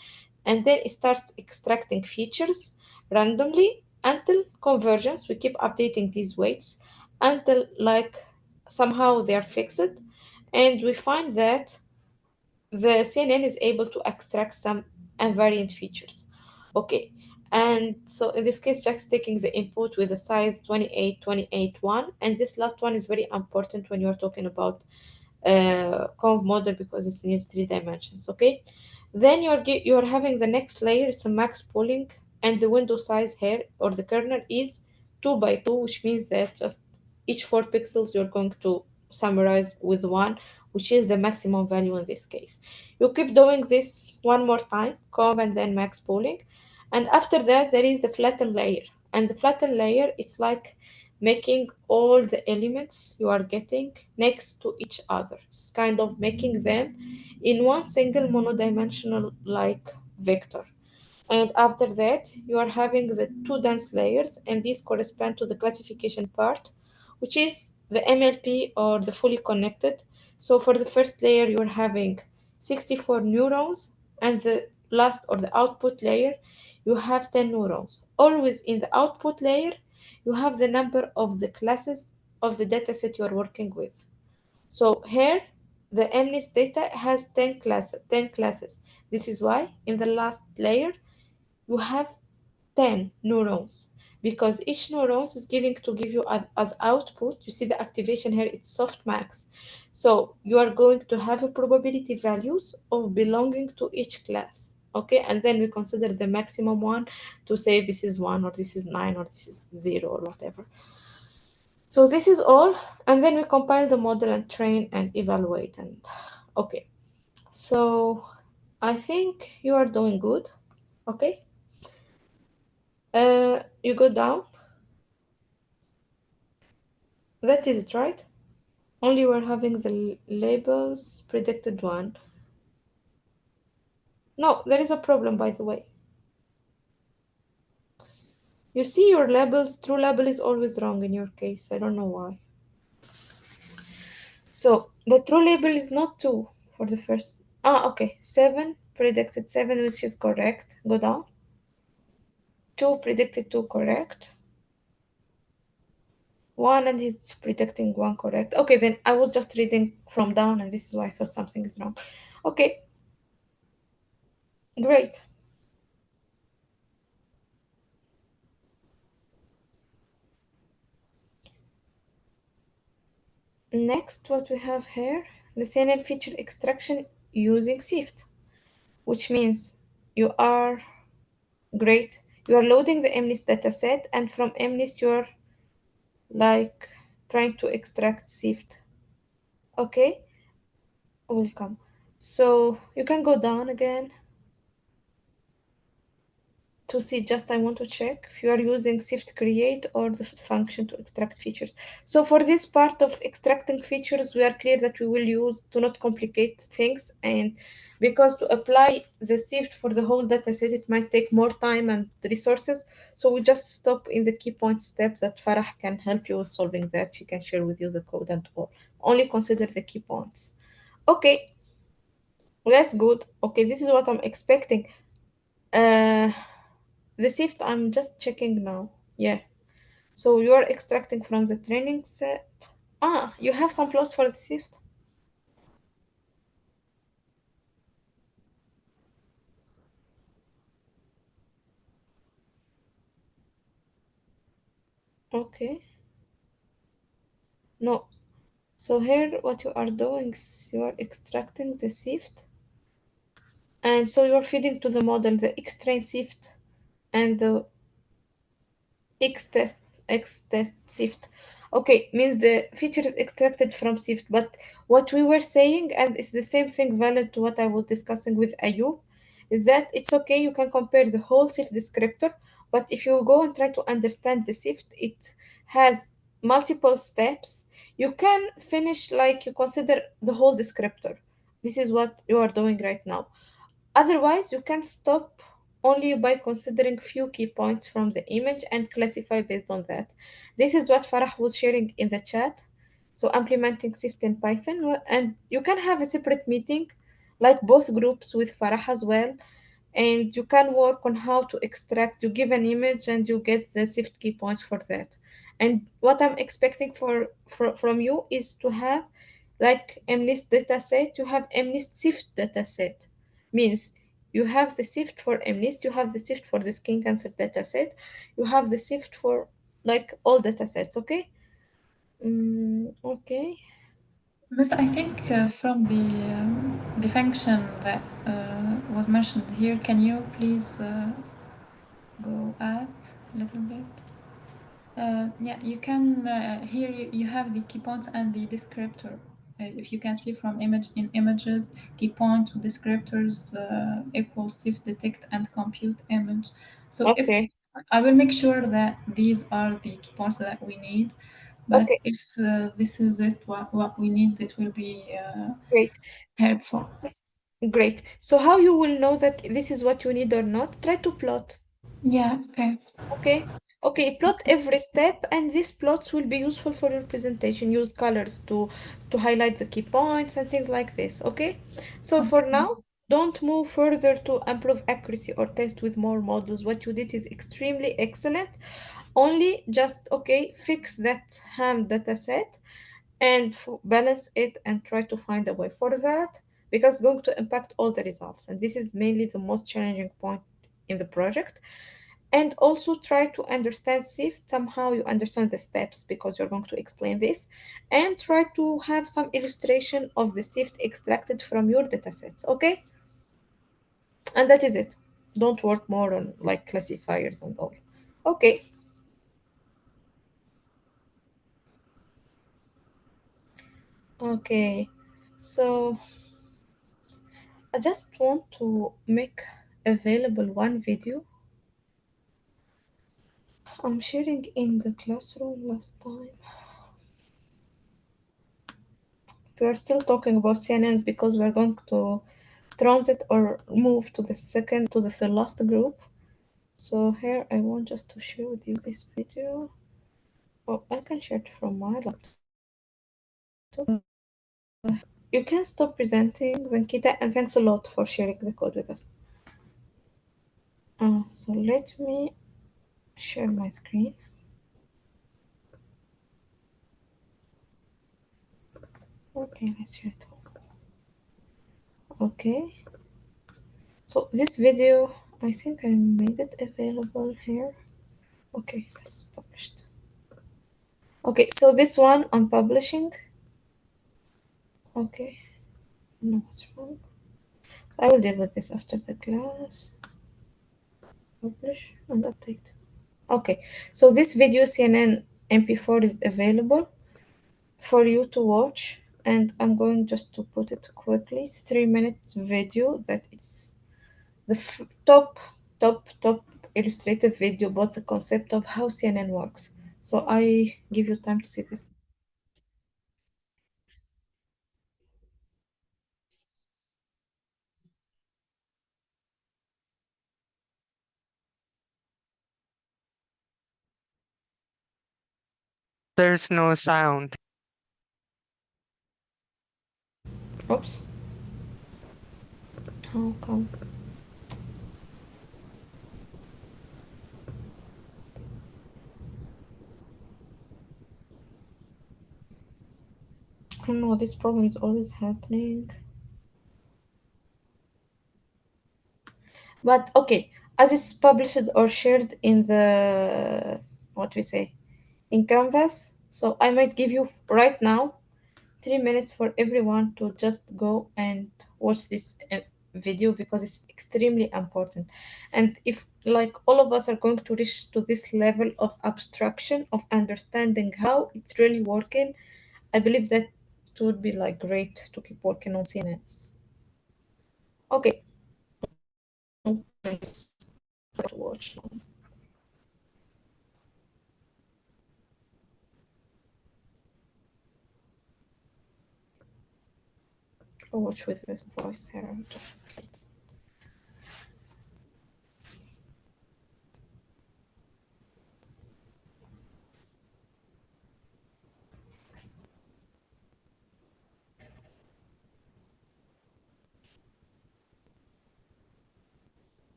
Speaker 1: and then it starts extracting features randomly until convergence. We keep updating these weights until like somehow they are fixed, and we find that the CNN is able to extract some invariant features. Okay, and so in this case, Jack's taking the input with a size 28, 28, 1, and this last one is very important when you're talking about conv model because it needs 3 dimensions. Okay, then you're having the next layer, it's a max pooling, and the window size here or the kernel is 2 by 2, which means that just each 4 pixels you're going to summarize with 1, which is the maximum value in this case. You keep doing this one more time, conv and then max pooling, and after that there is the flatten layer. And the flatten layer, it's like making all the elements you are getting next to each other. It's kind of making them in one single monodimensional like vector. And after that, you are having the two dense layers, and these correspond to the classification part, which is the MLP or the fully connected. So for the first layer, you're having 64 neurons, and the last or the output layer, you have 10 neurons. Always in the output layer, you have the number of the classes of the dataset you are working with. So here, the MNIST data has 10 classes, 10 classes. This is why in the last layer, you have 10 neurons because each neurons is giving to give you as output. You see the activation here, it's softmax. So you are going to have a probability values of belonging to each class. Okay, and then we consider the maximum one to say this is 1 or this is 9 or this is 0 or whatever. So this is all, and then we compile the model and train and evaluate. And okay, so I think you are doing good. Okay, you go down. That is it, right? Only we're having the labels predicted one. No, there is a problem, by the way. You see your labels, true label is always wrong in your case. I don't know why. So the true label is not 2 for the first. Okay. 7 predicted 7, which is correct. Go down. 2 predicted 2, correct. 1 and he's predicting 1, correct. Okay, then I was just reading from down and this is why I thought something is wrong. Okay. Great. Next, what we have here, the CNN feature extraction using SIFT, which means you are great. You are loading the MNIST dataset, and from MNIST, you are like trying to extract SIFT. Okay, welcome. So you can go down again to see, just I want to check if you are using SIFT create or the function to extract features. So for this part of extracting features, we are clear that we will use to not complicate things, and because to apply the SIFT for the whole data set, it might take more time and resources. So we just stop in the key point step that Farah can help you with solving that. She can share with you the code and all. Only consider the key points. Okay, that's good. Okay, this is what I'm expecting. Uh, the SIFT, I'm just checking now. Yeah. So you are extracting from the training set. You have some plots for the SIFT? Okay. No. So here what you are doing is you are extracting the SIFT. And so you are feeding to the model the X-train SIFT and the X-test SIFT. Okay, means the feature is extracted from SIFT. But what we were saying, and it's the same thing valid to what I was discussing with Ayub, is that it's okay, you can compare the whole SIFT descriptor, but if you go and try to understand the SIFT, it has multiple steps. You can finish like you consider the whole descriptor. This is what you are doing right now. Otherwise, you can stop only by considering few key points from the image and classify based on that. This is what Farah was sharing in the chat. So implementing Swift in Python, and you can have a separate meeting, like both groups with Farah as well, and you can work on how to extract. You give an image and you get the Swift key points for that. And what I'm expecting from you is to have like MNIST dataset, you have MNIST Swift dataset. Means you have the Swift for MNIST, you have the Swift for the skin cancer dataset, you have the Swift for like all datasets, okay? Okay.
Speaker 4: Miss, I think from the function that was mentioned here, can you please go up a little bit? Yeah, you can here you have the key points and the descriptor. If you can see from image in images, key point to descriptors equals shift detect and compute image. So if
Speaker 1: Okay.
Speaker 4: I will make sure that these are the key points that we need, but
Speaker 1: Okay.
Speaker 4: if this is it, what we need, it will be
Speaker 1: Great.
Speaker 4: helpful.
Speaker 1: Great. So how you will know that this is what you need or not? Try to plot.
Speaker 4: Yeah, okay.
Speaker 1: Okay. Okay, plot every step, and these plots will be useful for your presentation. Use colors to highlight the key points and things like this. Okay. So for
Speaker 4: Okay.
Speaker 1: now, don't move further to improve accuracy or test with more models. What you did is extremely excellent. Only just okay, fix that ham data set and balance it and try to find a way for that, because it's going to impact all the results, and this is mainly the most challenging point in the project. And also try to understand SIFT. Somehow you understand the steps because you're going to explain this, and try to have some illustration of the SIFT extracted from your datasets. Okay, and that is it. Don't work more on like classifiers and all. Okay. Okay, so I just want to make available one video I'm sharing in the classroom last time. We are still talking about CNNs because we're going to transit or move to the last group. So here I want just to share with you this video. Oh, I can share it from my laptop. You can stop presenting, Venkita, and thanks a lot for sharing the code with us. So let me share my screen. Okay, let's share it. Okay, so this video, I think I made it available here. Okay, it's published. Okay, so this one I'm publishing. Okay, no, what's wrong? So I will deal with this after the class. Publish and update. Okay, so this video CNN MP4 is available for you to watch, and I'm going just to put it quickly. It's 3 minute video that it's the top illustrative video about the concept of how CNN works. So I give you time to see this.
Speaker 5: There's no sound.
Speaker 1: Oops. How come? I don't know, this problem is always happening. But okay, as it's published or shared in the what we say in Canvas, so I might give you right now 3 minutes for everyone to just go and watch this video because it's extremely important. And if like all of us are going to reach to this level of abstraction of understanding how it's really working, I believe that it would be like great to keep working on CNNs. Okay, let's try to watch now. Or watch with voice here. Just please.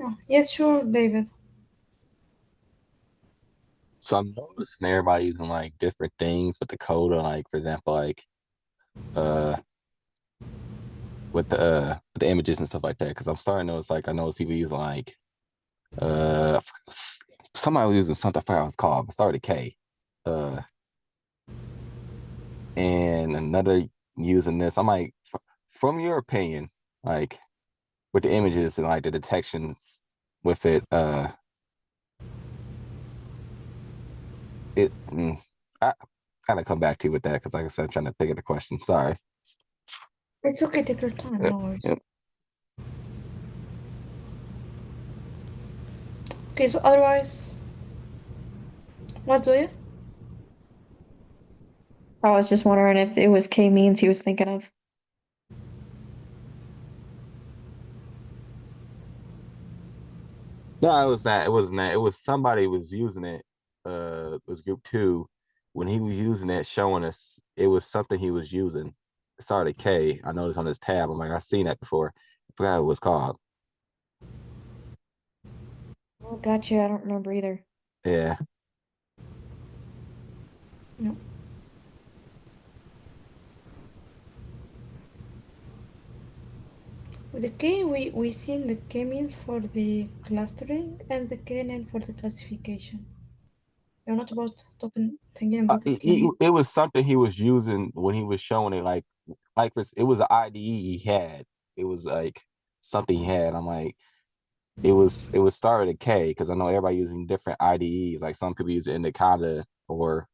Speaker 1: Oh, yes, sure, David.
Speaker 6: So I'm noticing everybody using like different things with the code, or like for example, like uh with the images and stuff like that. Because I'm starting to notice like I know people using like uh somebody was using something I forgot what it's called. It started with K. Uh and another using this. I'm like, from your opinion, like with the images and like the detections with it, it I kind of come back to you with that because like I said, I'm trying to think of the question. Sorry.
Speaker 1: It's okay, take your time,
Speaker 6: Yep,
Speaker 1: no worries.
Speaker 6: yep.
Speaker 1: Okay, so otherwise, what do you?
Speaker 2: I was just wondering if it was K-means he was thinking of.
Speaker 6: No, it was that. It wasn't that. It was somebody was using it. It was group two. When he was using it, showing us it was something he was using. It started K. I noticed on his tab. I'm like, I've seen that before. I forgot what it was called.
Speaker 2: Oh, gotcha. I don't remember either.
Speaker 6: Yeah.
Speaker 1: No. With the K, we seen the K means for the clustering and the K name for the classification. You're not about thinking about the K means.
Speaker 6: It was something he was using when he was showing it. Like it was an IDE he had. It was like something he had. I'm like, it was started at K because I know everybody using different IDEs. Like some people use Anaconda or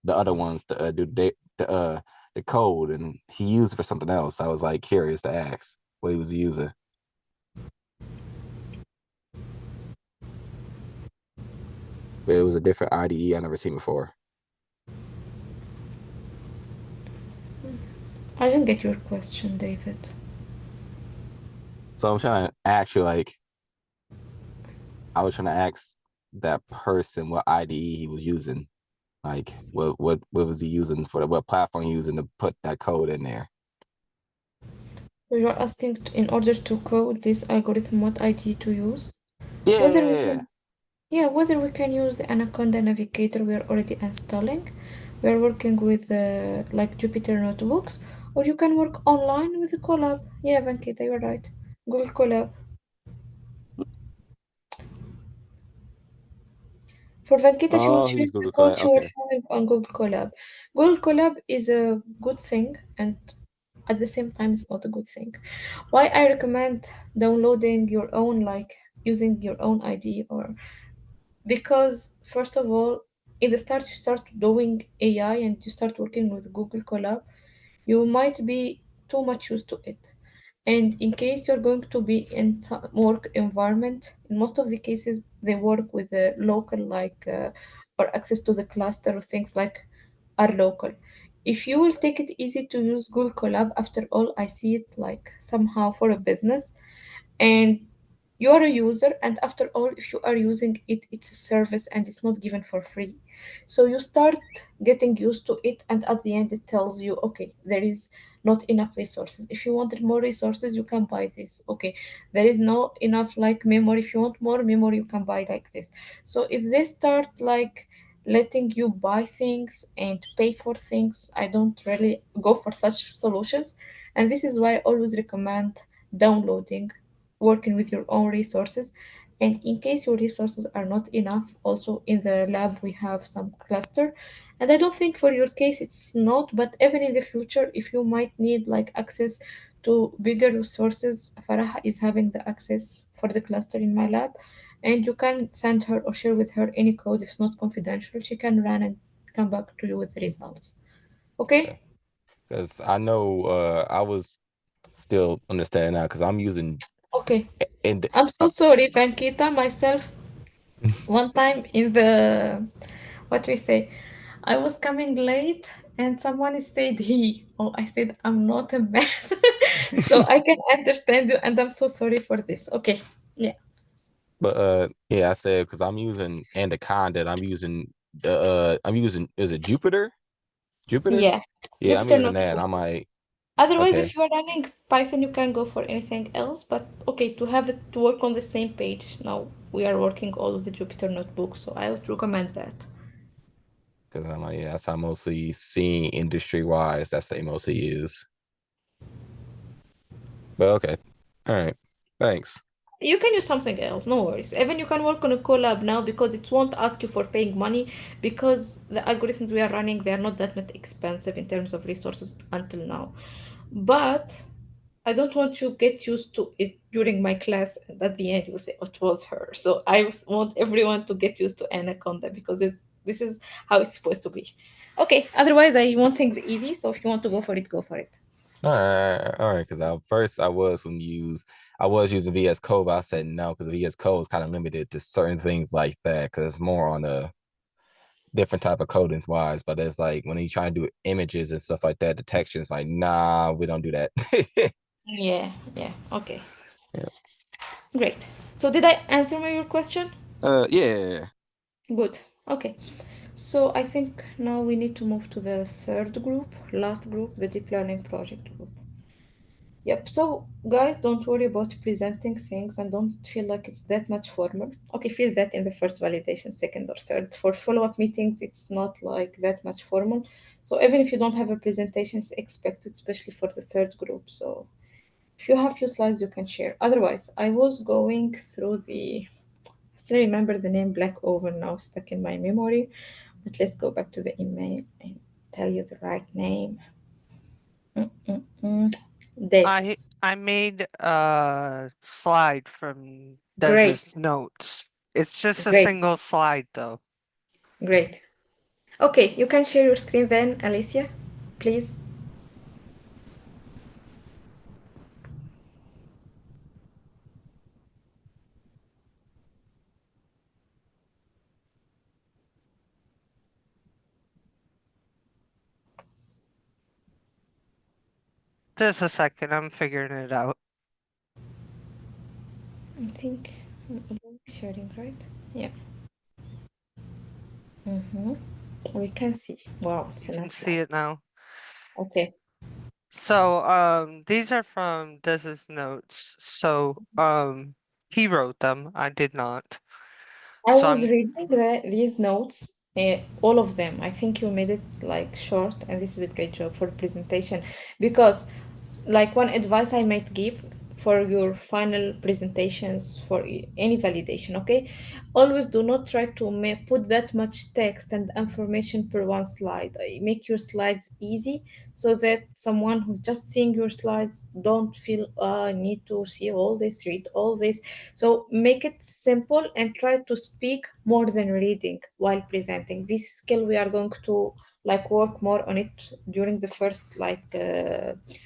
Speaker 6: the other ones to do the code, and he used it for something else. I was like curious to ask what he was using. But it was a different IDE I never seen before.
Speaker 1: I didn't get your question, David.
Speaker 6: So I'm trying to ask you, like, I was trying to ask that person what IDE he was using. Like, what was he using for what platform he using to put that code in there?
Speaker 1: You're asking in order to code this algorithm what ID to use.
Speaker 6: Yeah,
Speaker 1: Whether
Speaker 6: yeah,
Speaker 1: we
Speaker 6: yeah.
Speaker 1: can, yeah, whether we can use the Anaconda Navigator we are already installing. We are working with like Jupyter notebooks, or you can work online with a Colab. Yeah, Vankita, you're right. Google Colab. For Vankita, she was
Speaker 6: Oh, he
Speaker 1: sharing
Speaker 6: used
Speaker 1: the
Speaker 6: Google
Speaker 1: code
Speaker 6: Cloud.
Speaker 1: she was
Speaker 6: Okay,
Speaker 1: showing on Google Colab. Google Colab is a good thing, and at the same time, it's not a good thing. Why I recommend downloading your own, like using your own ID, or because first of all, in the start you start doing AI and you start working with Google Colab, you might be too much used to it. And in case you're going to be in some work environment, in most of the cases they work with the local or access to the cluster or things like are local. If you will take it easy to use Google Colab, after all, I see it like somehow for a business, and you are a user, and after all, if you are using it, it's a service and it's not given for free. So you start getting used to it, and at the end it tells you, okay, there is not enough resources. If you wanted more resources, you can buy this. Okay, there is no enough like memory. If you want more memory, you can buy like this. So if they start like letting you buy things and pay for things, I don't really go for such solutions. And this is why I always recommend downloading, working with your own resources. And in case your resources are not enough, also in the lab we have some cluster. And I don't think for your case it's not, but even in the future, if you might need like access to bigger resources, Farah is having the access for the cluster in my lab. And you can send her or share with her any code if it's not confidential. She can run and come back to you with the results. Okay?
Speaker 6: because I know I was still understanding now because I'm using
Speaker 1: Okay.
Speaker 6: and
Speaker 1: I'm so sorry, Vankita. Myself, one time in the what we say, I was coming late and someone said he. Oh, I said I'm not a man. So I can understand you and I'm so sorry for this. Okay. Yeah.
Speaker 6: But yeah, I said because I'm using Anaconda. I'm using is it Jupiter? Jupiter?
Speaker 1: Yeah.
Speaker 6: Yeah, I'm
Speaker 1: Jupyter
Speaker 6: using that.
Speaker 1: Notebook.
Speaker 6: I'm like
Speaker 1: Otherwise,
Speaker 6: Okay.
Speaker 1: if you are running Python, you can go for anything else. But okay, to have it to work on the same page. Now we are working all of the Jupyter notebooks, so I would recommend that.
Speaker 6: Because I'm like, yeah, that's how I mostly seeing industry wise. That's what they mostly use. But okay. All right. Thanks.
Speaker 1: You can use something else, no worries. Even you can work on a collab now because it won't ask you for paying money because the algorithms we are running, they are not that much expensive in terms of resources until now. But I don't want to get used to it during my class and at the end you say it was her. So want everyone to get used to Anaconda because this is how it's supposed to be. Okay, otherwise I want things easy, so if you want to go for it, go for it.
Speaker 6: All right. Because at first I was using VS Code, but I said no because VS Code is kind of limited to certain things like that because it's more on a different type of coding wise. But it's like when you try to do images and stuff like that, the texture is like, nah, we don't do that.
Speaker 1: Yeah, yeah, okay.
Speaker 6: Yeah.
Speaker 1: Great. So did I answer your question?
Speaker 6: Yeah.
Speaker 1: Good. Okay. So I think now we need to move to the third group, last group, the deep learning project group. Yep. So guys, don't worry about presenting things and don't feel like it's that much formal. Okay, feel that in the first validation, second or third. For follow-up meetings, it's not like that much formal. So even if you don't have a presentation, it's expected, especially for the third group. So if you have few slides, you can share. Otherwise, I was going through I still remember the name Black Oven now stuck in my memory. But let's go back to the email and tell you the right name. Mm-mm-mm.
Speaker 5: I
Speaker 1: This.
Speaker 5: I made a slide from
Speaker 1: Great,
Speaker 5: Dez's notes. It's just a
Speaker 1: great,
Speaker 5: single slide though.
Speaker 1: great. Okay, you can share your screen then, Alicia, please.
Speaker 5: Just a second, I'm figuring it out.
Speaker 1: I think sharing, right? Yeah. Mm-hmm. We can see. Wow, it's
Speaker 5: You
Speaker 1: a
Speaker 5: can
Speaker 1: nice
Speaker 5: see
Speaker 1: slide.
Speaker 5: it now.
Speaker 1: Okay.
Speaker 5: So, these are from Dez's notes. So, he wrote them. I did not.
Speaker 1: I
Speaker 5: So
Speaker 1: was
Speaker 5: I'm
Speaker 1: reading these notes, all of them. I think you made it like short, and this is a great job for presentation because, like, one advice I might give for your final presentations for any validation, okay? Always do not try to put that much text and information per one slide. Make your slides easy so that someone who's just seeing your slides don't feel, I need to see all this, read all this. So make it simple and try to speak more than reading while presenting. This skill we are going to like work more on it during the first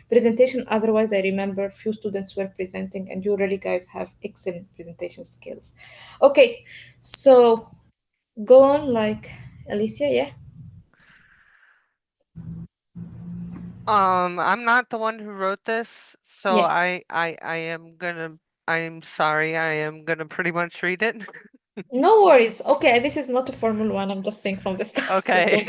Speaker 1: presentation. Otherwise, I remember few students were presenting, and you really guys have excellent presentation skills. Okay, so go on, like Alicia, yeah.
Speaker 5: I'm not the one who wrote this, so
Speaker 1: Yeah.
Speaker 5: I am gonna I'm sorry, I am gonna pretty much read it.
Speaker 1: No worries. Okay, this is not a formal one. I'm just saying from the start. So
Speaker 5: Okay.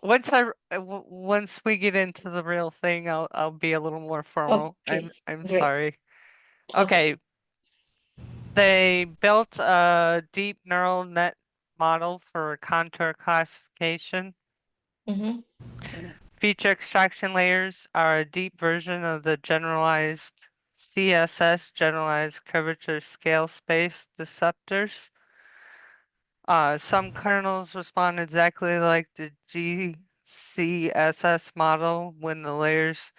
Speaker 1: don't.
Speaker 5: Once we get into the real thing, I'll be a little more formal.
Speaker 1: Okay,
Speaker 5: I'm
Speaker 1: great.
Speaker 5: sorry.
Speaker 1: Okay.
Speaker 5: Okay. They built a deep neural net model for contour classification.
Speaker 1: Mm-hmm.
Speaker 5: Feature extraction layers are a deep version of the generalized CSS, generalized curvature scale space deceptors. Some kernels respond exactly like the GCSS model when the layers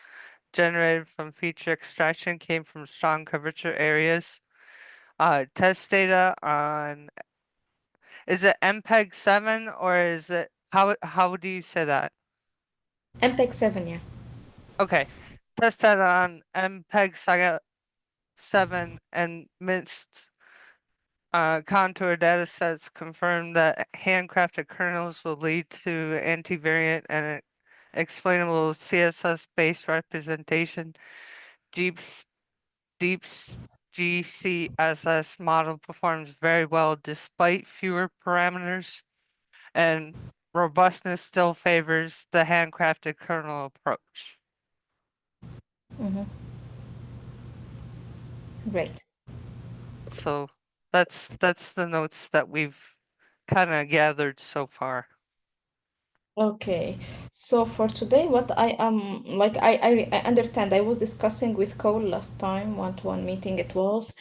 Speaker 5: generated from feature extraction came from strong curvature areas. Test data on, is it MPEG 7 or is it, how do you say that?
Speaker 1: MPEG 7, yeah.
Speaker 5: Okay, test data on MPEG 7 and mixed contour datasets confirm that handcrafted kernels will lead to antivariant and explainable CSS-based representation. Deep's Deep's GCSS model performs very well despite fewer parameters, and robustness still favors the handcrafted kernel approach.
Speaker 1: Mm-hmm. Great.
Speaker 5: So that's the notes that we've kind of gathered so far.
Speaker 1: Okay, so for today, what I am like, I understand. I was discussing with Cole last time, one-to-one meeting it was,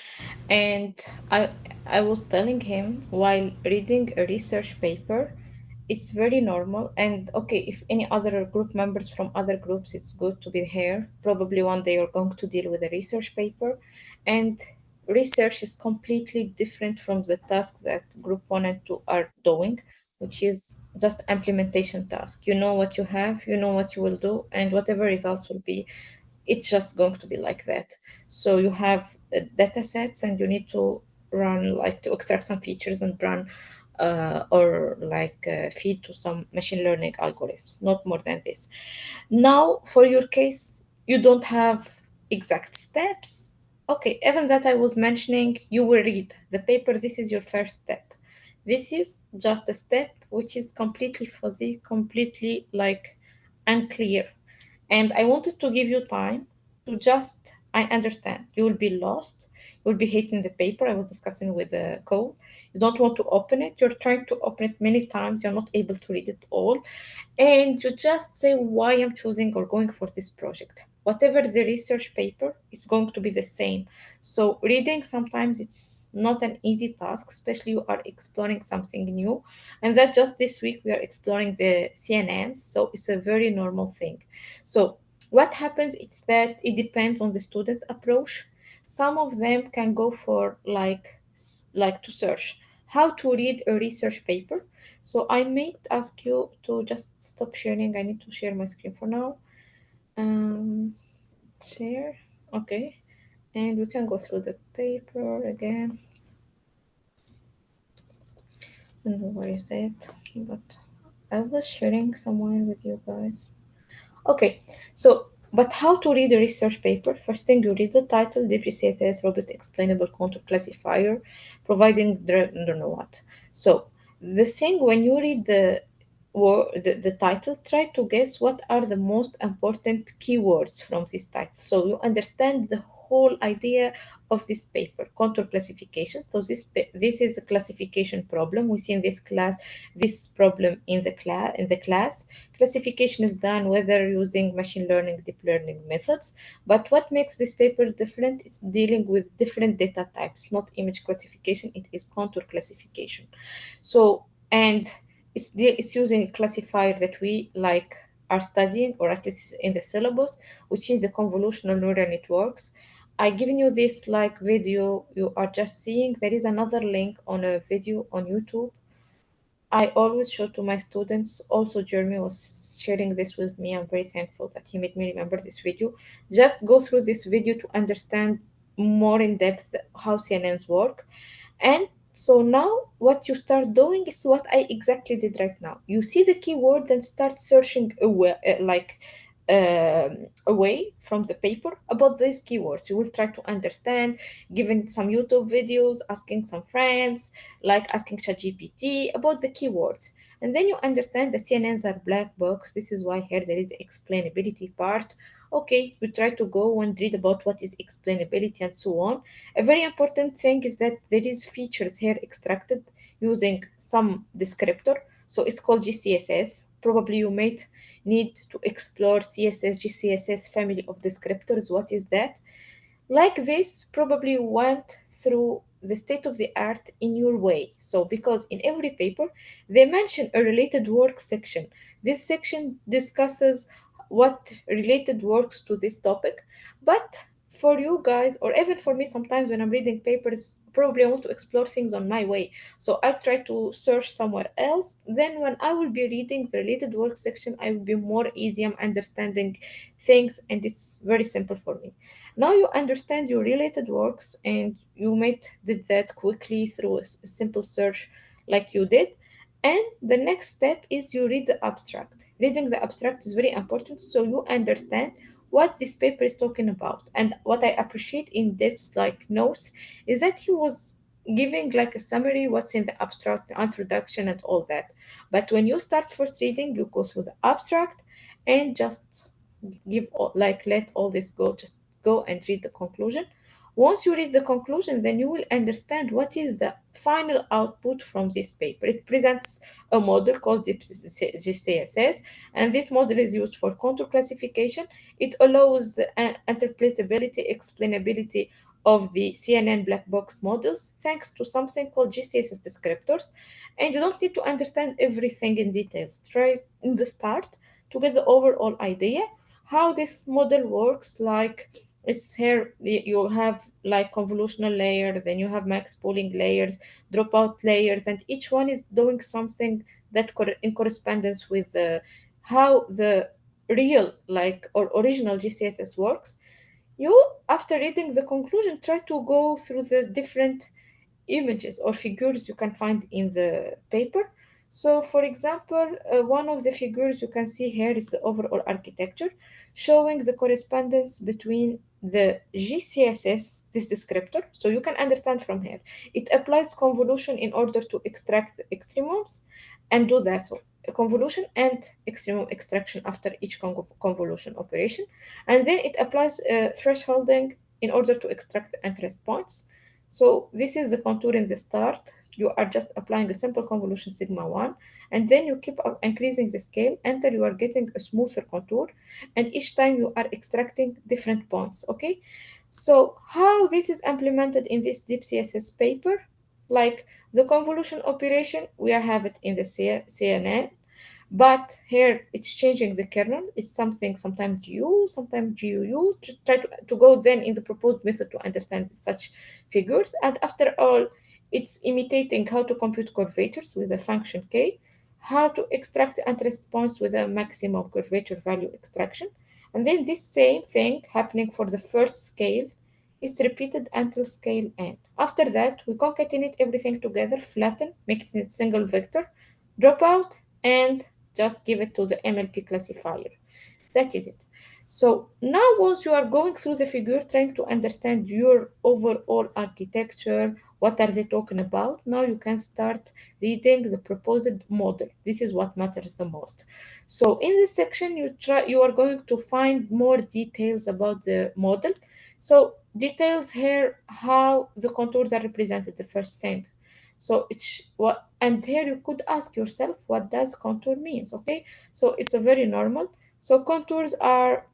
Speaker 1: and I I was telling him while reading a research paper, it's very normal. And okay, if any other group members from other groups, it's good to be here. Probably one day you're going to deal with a research paper, and research is completely different from the task that group one and two are doing, which is just implementation task. You know what you have, you know what you will do, and whatever results will be, it's just going to be like that. So you have data sets, and you need to run, like, to extract some features and run or like feed to some machine learning algorithms, not more than this. Now, for your case, you don't have exact steps. Okay, even that I was mentioning, you will read the paper. This is your first step. This is just a step which is completely fuzzy, completely like unclear. And I wanted to give you time to just, I understand you will be lost. You will be hating the paper. I was discussing with Cole. You don't want to open it. You're trying to open it many times. You're not able to read it all, and you just say why I'm choosing or going for this project. Whatever the research paper, it's going to be the same. So reading, sometimes it's not an easy task, especially you are exploring something new. And that just this week we are exploring the CNNs, so it's a very normal thing. So what happens is that it depends on the student approach. Some of them can go for like to search how to read a research paper. So I might ask you to just stop sharing. I need to share my screen for now. Um, share. Okay. And we can go through the paper again. And where is it? But I was sharing somewhere with you guys. Okay, so but how to read a research paper? First thing, you read the title, DPCSS, robust explainable contour classifier, providing I don't know what. So the thing, when you read the title, try to guess what are the most important keywords from this title. So you understand the whole idea of this paper, contour classification. So this is a classification problem. We see in this class this problem in the class. Classification is done whether using machine learning, deep learning methods. But what makes this paper different is dealing with different data types, not image classification, it is contour classification. So, and it's using a classifier that we like are studying, or at least in the syllabus, which is the convolutional neural networks. I given you this like video you are just seeing. There is another link on a video on YouTube I always show to my students. Also, Jeremy was sharing this with me. I'm very thankful that he made me remember this video. Just go through this video to understand more in depth how CNNs work. And so now what you start doing is what I exactly did right now. You see the keyword and start searching away, away from the paper about these keywords. You will try to understand, given some YouTube videos, asking some friends, like asking ChatGPT about the keywords. And then you understand that CNNs are black box. This is why here there is explainability part. Okay, we try to go and read about what is explainability and so on. A very important thing is that there is features here extracted using some descriptor. So it's called GCSS. Probably you might need to explore CSS, GCSS family of descriptors. What is that? Like this probably went through the state of the art in your way. So, because in every paper they mention a related work section, this section discusses what related works to this topic. But for you guys, or even for me, sometimes when I'm reading papers, probably I want to explore things on my way. So I try to search somewhere else. Then when I will be reading the related work section, I will be more easy. I'm understanding things, and it's very simple for me. Now you understand your related works, and you might did that quickly through a simple search like you did. And the next step is you read the abstract. Reading the abstract is very important so you understand what this paper is talking about. And what I appreciate in this like notes is that he was giving like a summary what's in the abstract, the introduction, and all that. But when you start first reading, you go through the abstract and just give all, like let all this go, just go and read the conclusion. Once you read the conclusion, then you will understand what is the final output from this paper. It presents a model called GCSS, and this model is used for contour classification. It allows the interpretability, explainability of the CNN black box models thanks to something called GCSS descriptors. And you don't need to understand everything in details. Try in the start to get the overall idea how this model works. Like it's here you have like convolutional layer, then you have max pooling layers, dropout layers, and each one is doing something that in correspondence with how the real like or original GCSS works. You, after reading the conclusion, try to go through the different images or figures you can find in the paper. So, for example, one of the figures you can see here is the overall architecture, showing the correspondence between the GCSS, this descriptor. So you can understand from here. It applies convolution in order to extract the extremums and do that. So a convolution and extremum extraction after each convolution operation. And then it applies thresholding in order to extract the interest points. So this is the contour in the start. You are just applying a simple convolution sigma 1, and then you keep increasing the scale until you are getting a smoother contour, and each time you are extracting different points, okay? So how this is implemented in this deep CSS paper, like the convolution operation, we have it in the CNN, but here it's changing the kernel. It's something sometimes GU, sometimes GUU, to try to go then in the proposed method to understand such figures. And after all, it's imitating how to compute curvatures with a function k, how to extract interest points with a maximum curvature value extraction. And then this same thing happening for the first scale is repeated until scale n. After that, we concatenate everything together, flatten, make it a single vector, drop out, and just give it to the MLP classifier. That is it. So now once you are going through the figure, trying to understand your overall architecture, what are they talking about? Now you can start reading the proposed model. This is what matters the most. So in this section, you are going to find more details about the model. So details here, how the contours are represented, the first thing. So it's what, and here you could ask yourself, what does contour means? Okay, so it's a very normal. So contours are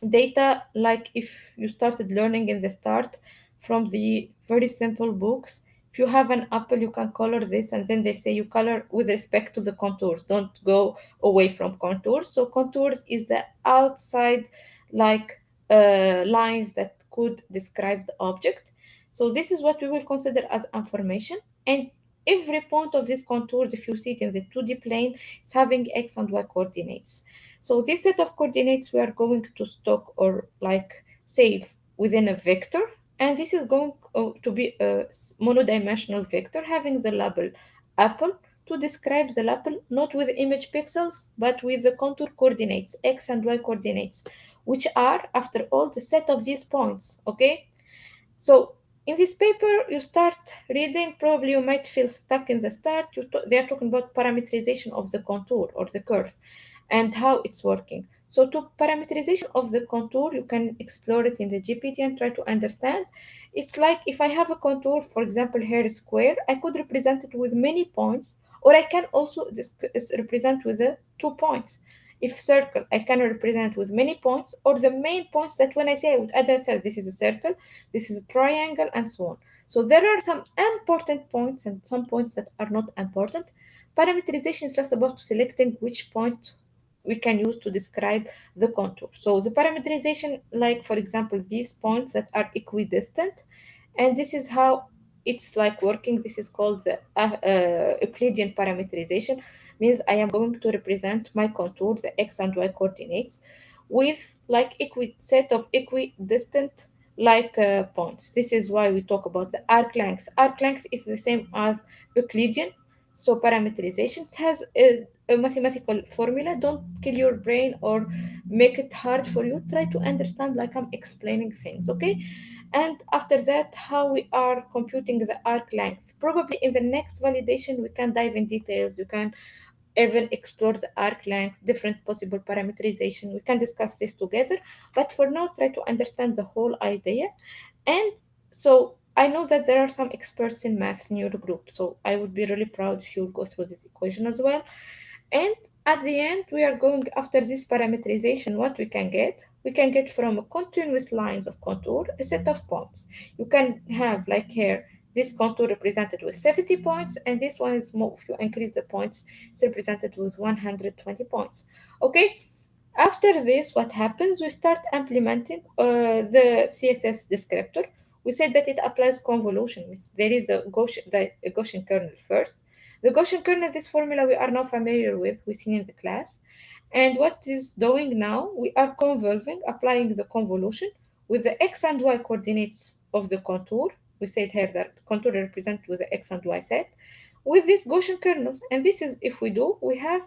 Speaker 1: data, like if you started learning in the start from the very simple books. If you have an apple, you can color this, and then they say you color with respect to the contours, don't go away from contours. So contours is the outside like lines that could describe the object. So this is what we will consider as information, and every point of these contours, if you see it in the 2D plane, is having x and y coordinates. So this set of coordinates we are going to stock or like save within a vector, and this is going to be a monodimensional vector having the label apple to describe the label not with image pixels but with the contour coordinates, x and y coordinates, which are after all the set of these points, okay? So in this paper, you start reading, probably you might feel stuck in the start. They are talking about parameterization of the contour or the curve and how it's working. So to parameterization of the contour, you can explore it in the GPT and try to understand. It's like if I have a contour, for example, here is square, I could represent it with many points, or I can also represent with the 2 points. If circle, I can represent with many points, or the main points that when I say I would either say this is a circle, this is a triangle, and so on. So there are some important points and some points that are not important. Parameterization is just about selecting which point we can use to describe the contour. So the parameterization, like for example, these points that are equidistant, and this is how it's like working. This is called the Euclidean parameterization, means I am going to represent my contour, the x and y coordinates, with like set of equidistant like points. This is why we talk about the arc length. Arc length is the same as Euclidean. So parameterization, it has a mathematical formula. Don't kill your brain or make it hard for you. Try to understand like I'm explaining things, okay? And after that, how we are computing the arc length. Probably in the next validation, we can dive in details. You can even explore the arc length, different possible parameterization. We can discuss this together. But for now, try to understand the whole idea. And so I know that there are some experts in maths in your group. So I would be really proud if you would go through this equation as well. And at the end, we are going after this parameterization, what we can get. We can get from a continuous lines of contour a set of points. You can have like here, this contour represented with 70 points, and this one is more, if you increase the points, it's represented with 120 points. Okay, after this, what happens? We start implementing the CSS descriptor. We said that it applies convolution. There is a Gaussian kernel first. The Gaussian kernel, this formula we are now familiar with, we've seen in the class. And what is doing now, we are convolving, applying the convolution with the x and y coordinates of the contour. We said here that contour represented with the x and y set with these Gaussian kernels. And this is, if we do, we have,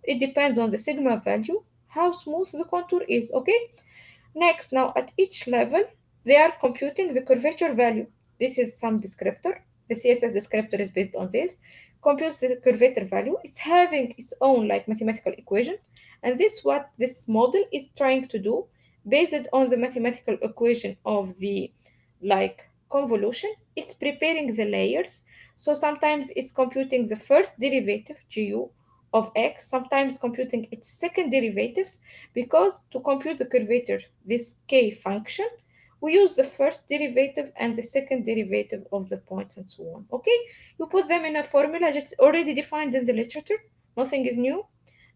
Speaker 1: it depends on the sigma value, how smooth the contour is, okay? Next, now at each level, they are computing the curvature value. This is some descriptor. The CSS descriptor is based on this. Computes the curvature value. It's having its own like mathematical equation. And this what this model is trying to do based on the mathematical equation of the like convolution. It's preparing the layers. So sometimes it's computing the first derivative, GU, of x, sometimes computing its second derivatives, because to compute the curvature, this k function, we use the first derivative and the second derivative of the points and so on. Okay, you put them in a formula just already defined in the literature, nothing is new,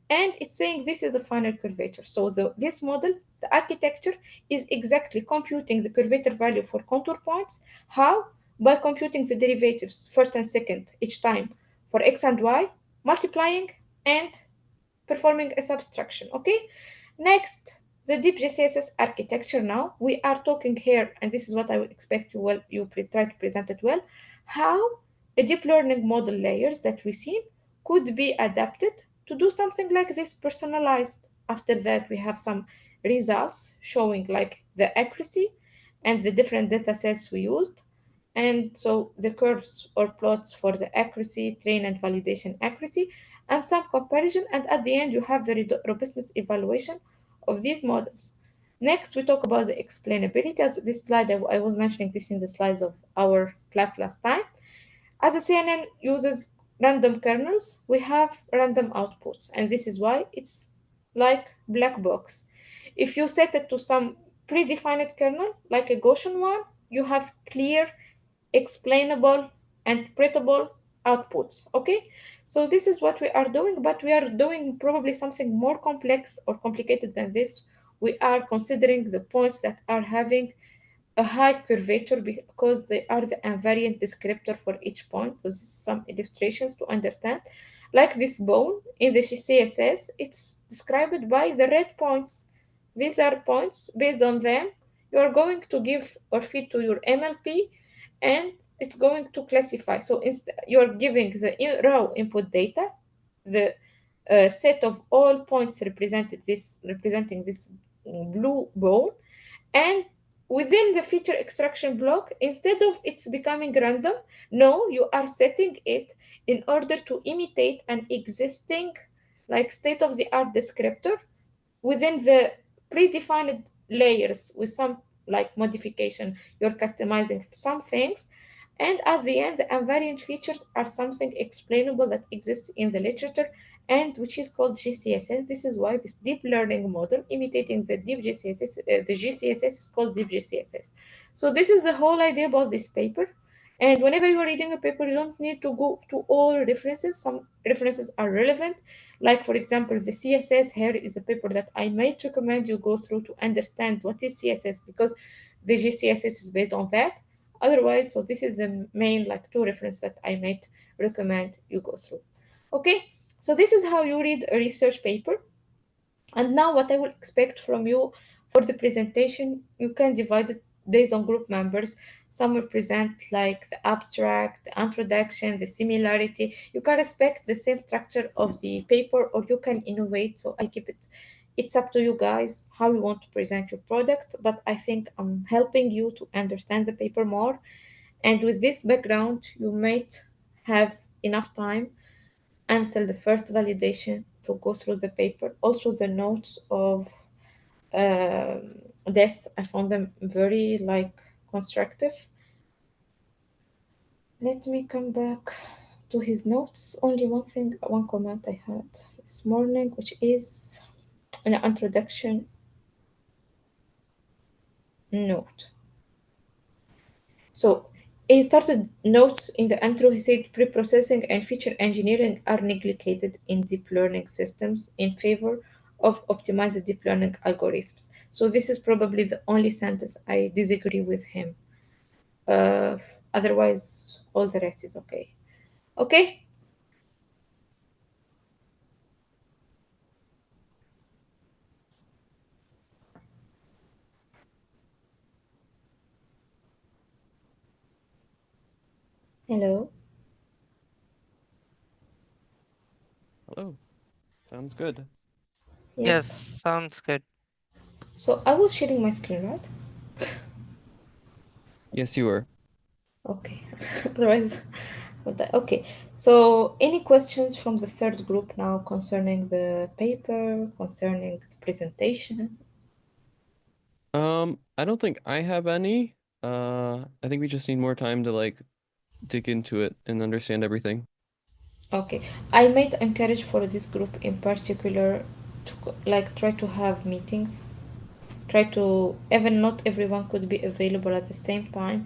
Speaker 1: and it's saying this is the final curvature. So this model, the architecture, is exactly computing the curvature value for contour points. How? By computing the derivatives first and second each time for x and y, multiplying and performing a subtraction. Okay, next, the deep GCSS architecture. Now we are talking here, and this is what I would expect you well, try to present it well, how a deep learning model layers that we see could be adapted to do something like this personalized. After that, we have some results showing like the accuracy and the different data sets we used. And so the curves or plots for the accuracy, train and validation accuracy, and some comparison. And at the end, you have the robustness evaluation of these models. Next, we talk about the explainability. As this slide, I was mentioning this in the slides of our class last time. As a CNN uses random kernels, we have random outputs, and this is why it's like black box. If you set it to some predefined kernel, like a Gaussian one, you have clear, explainable, and printable outputs. Okay, so this is what we are doing, but we are doing probably something more complex or complicated than this. We are considering the points that are having a high curvature because they are the invariant descriptor for each point. With some illustrations to understand. Like this bone in the CSS, it's described by the red points. These are points, based on them, you are going to give or feed to your MLP, and it's going to classify. So you're giving the raw input data, the set of all points representing this blue bone, and within the feature extraction block, instead of it's becoming random, no, you are setting it in order to imitate an existing like state of the art descriptor within the predefined layers with some like modification. You're customizing some things, and at the end, the invariant features are something explainable that exists in the literature and which is called GCSS. This is why this deep learning model imitating the deep GCSS, the GCSS is called deep GCSS. So this is the whole idea about this paper. And whenever you are reading a paper, you don't need to go to all references. Some references are relevant. Like for example, the CSS here is a paper that I might recommend you go through to understand what is CSS, because the GCSS is based on that. Otherwise, so this is the main like two reference that I might recommend you go through. Okay, so this is how you read a research paper. And now what I will expect from you for the presentation, you can divide it based on group members. Some will present like the abstract, the introduction, the similarity. You can respect the same structure of the paper or you can innovate. So I keep it It's up to you guys how you want to present your product, but I think I'm helping you to understand the paper more. And with this background, you might have enough time until the first validation to go through the paper. Also, the notes of this, I found them very like constructive. Let me come back to his notes. Only one thing, one comment I had this morning, which is an introduction note. So he started notes in the intro. He said pre-processing and feature engineering are neglected in deep learning systems in favor of optimized deep learning algorithms. So this is probably the only sentence I disagree with him. Otherwise, all the rest is okay. Okay. Hello.
Speaker 7: Hello. Sounds good.
Speaker 1: Yep.
Speaker 5: Yes, sounds good.
Speaker 1: So I was sharing my screen, right?
Speaker 7: Yes, you were.
Speaker 1: Okay. Otherwise, okay. So any questions from the third group now concerning the paper, concerning the presentation?
Speaker 7: I don't think I have any. I think we just need more time to like dig into it and understand everything.
Speaker 1: Okay. I might encourage for this group in particular to like try to have meetings. Try to, even not everyone could be available at the same time,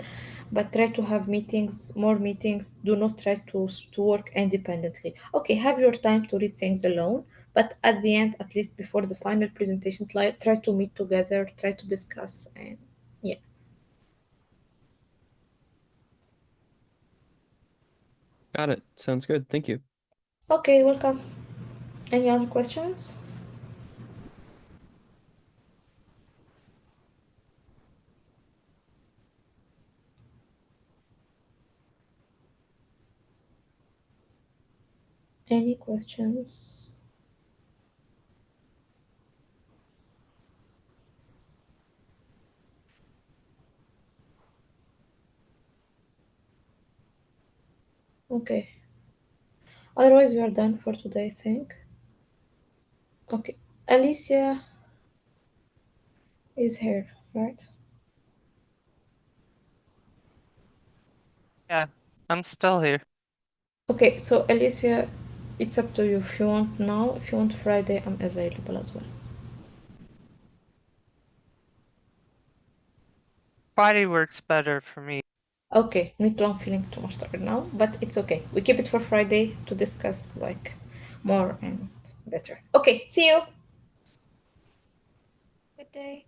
Speaker 1: but try to have meetings, more meetings. Do not try to work independently. Okay, have your time to read things alone, but at the end, at least before the final presentation, try to meet together, try to discuss, and yeah.
Speaker 7: Got it. Sounds good. Thank you.
Speaker 1: Okay, welcome. Any other questions? Any questions? Okay. Otherwise, we are done for today, I think. Okay. Alicia is here, right?
Speaker 5: Yeah, I'm still here.
Speaker 1: Okay, so Alicia, it's up to you. If you want now, if you want Friday, I'm available as well.
Speaker 5: Friday works better for me.
Speaker 1: Okay, me too. I'm feeling too much tired now, but it's okay. We keep it for Friday to discuss like more and better. Okay, see you.
Speaker 2: Good day.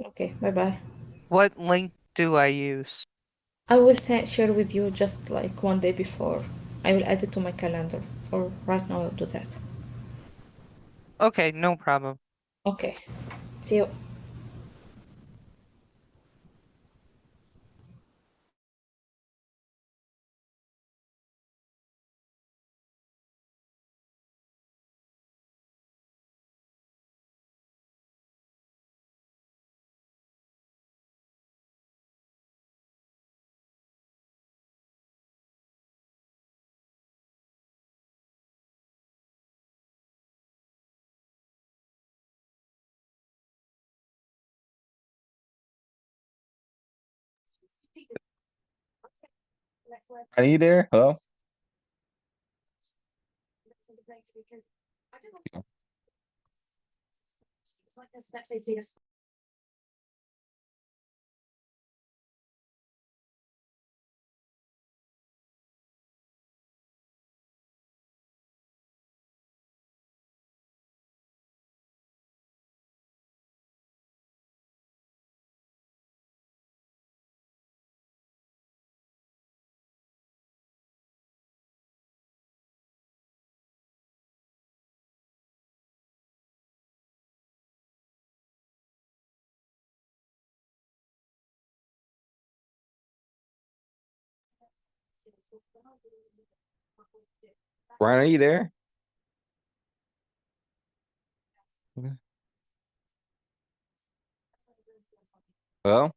Speaker 1: Okay, bye bye.
Speaker 5: What link do I use?
Speaker 1: I will share with you just like one day before. I will add it to my calendar. For right now, I'll do that.
Speaker 5: Okay, no problem.
Speaker 1: Okay, see you.
Speaker 6: Are you there? Hello? Brian, are you there? Well,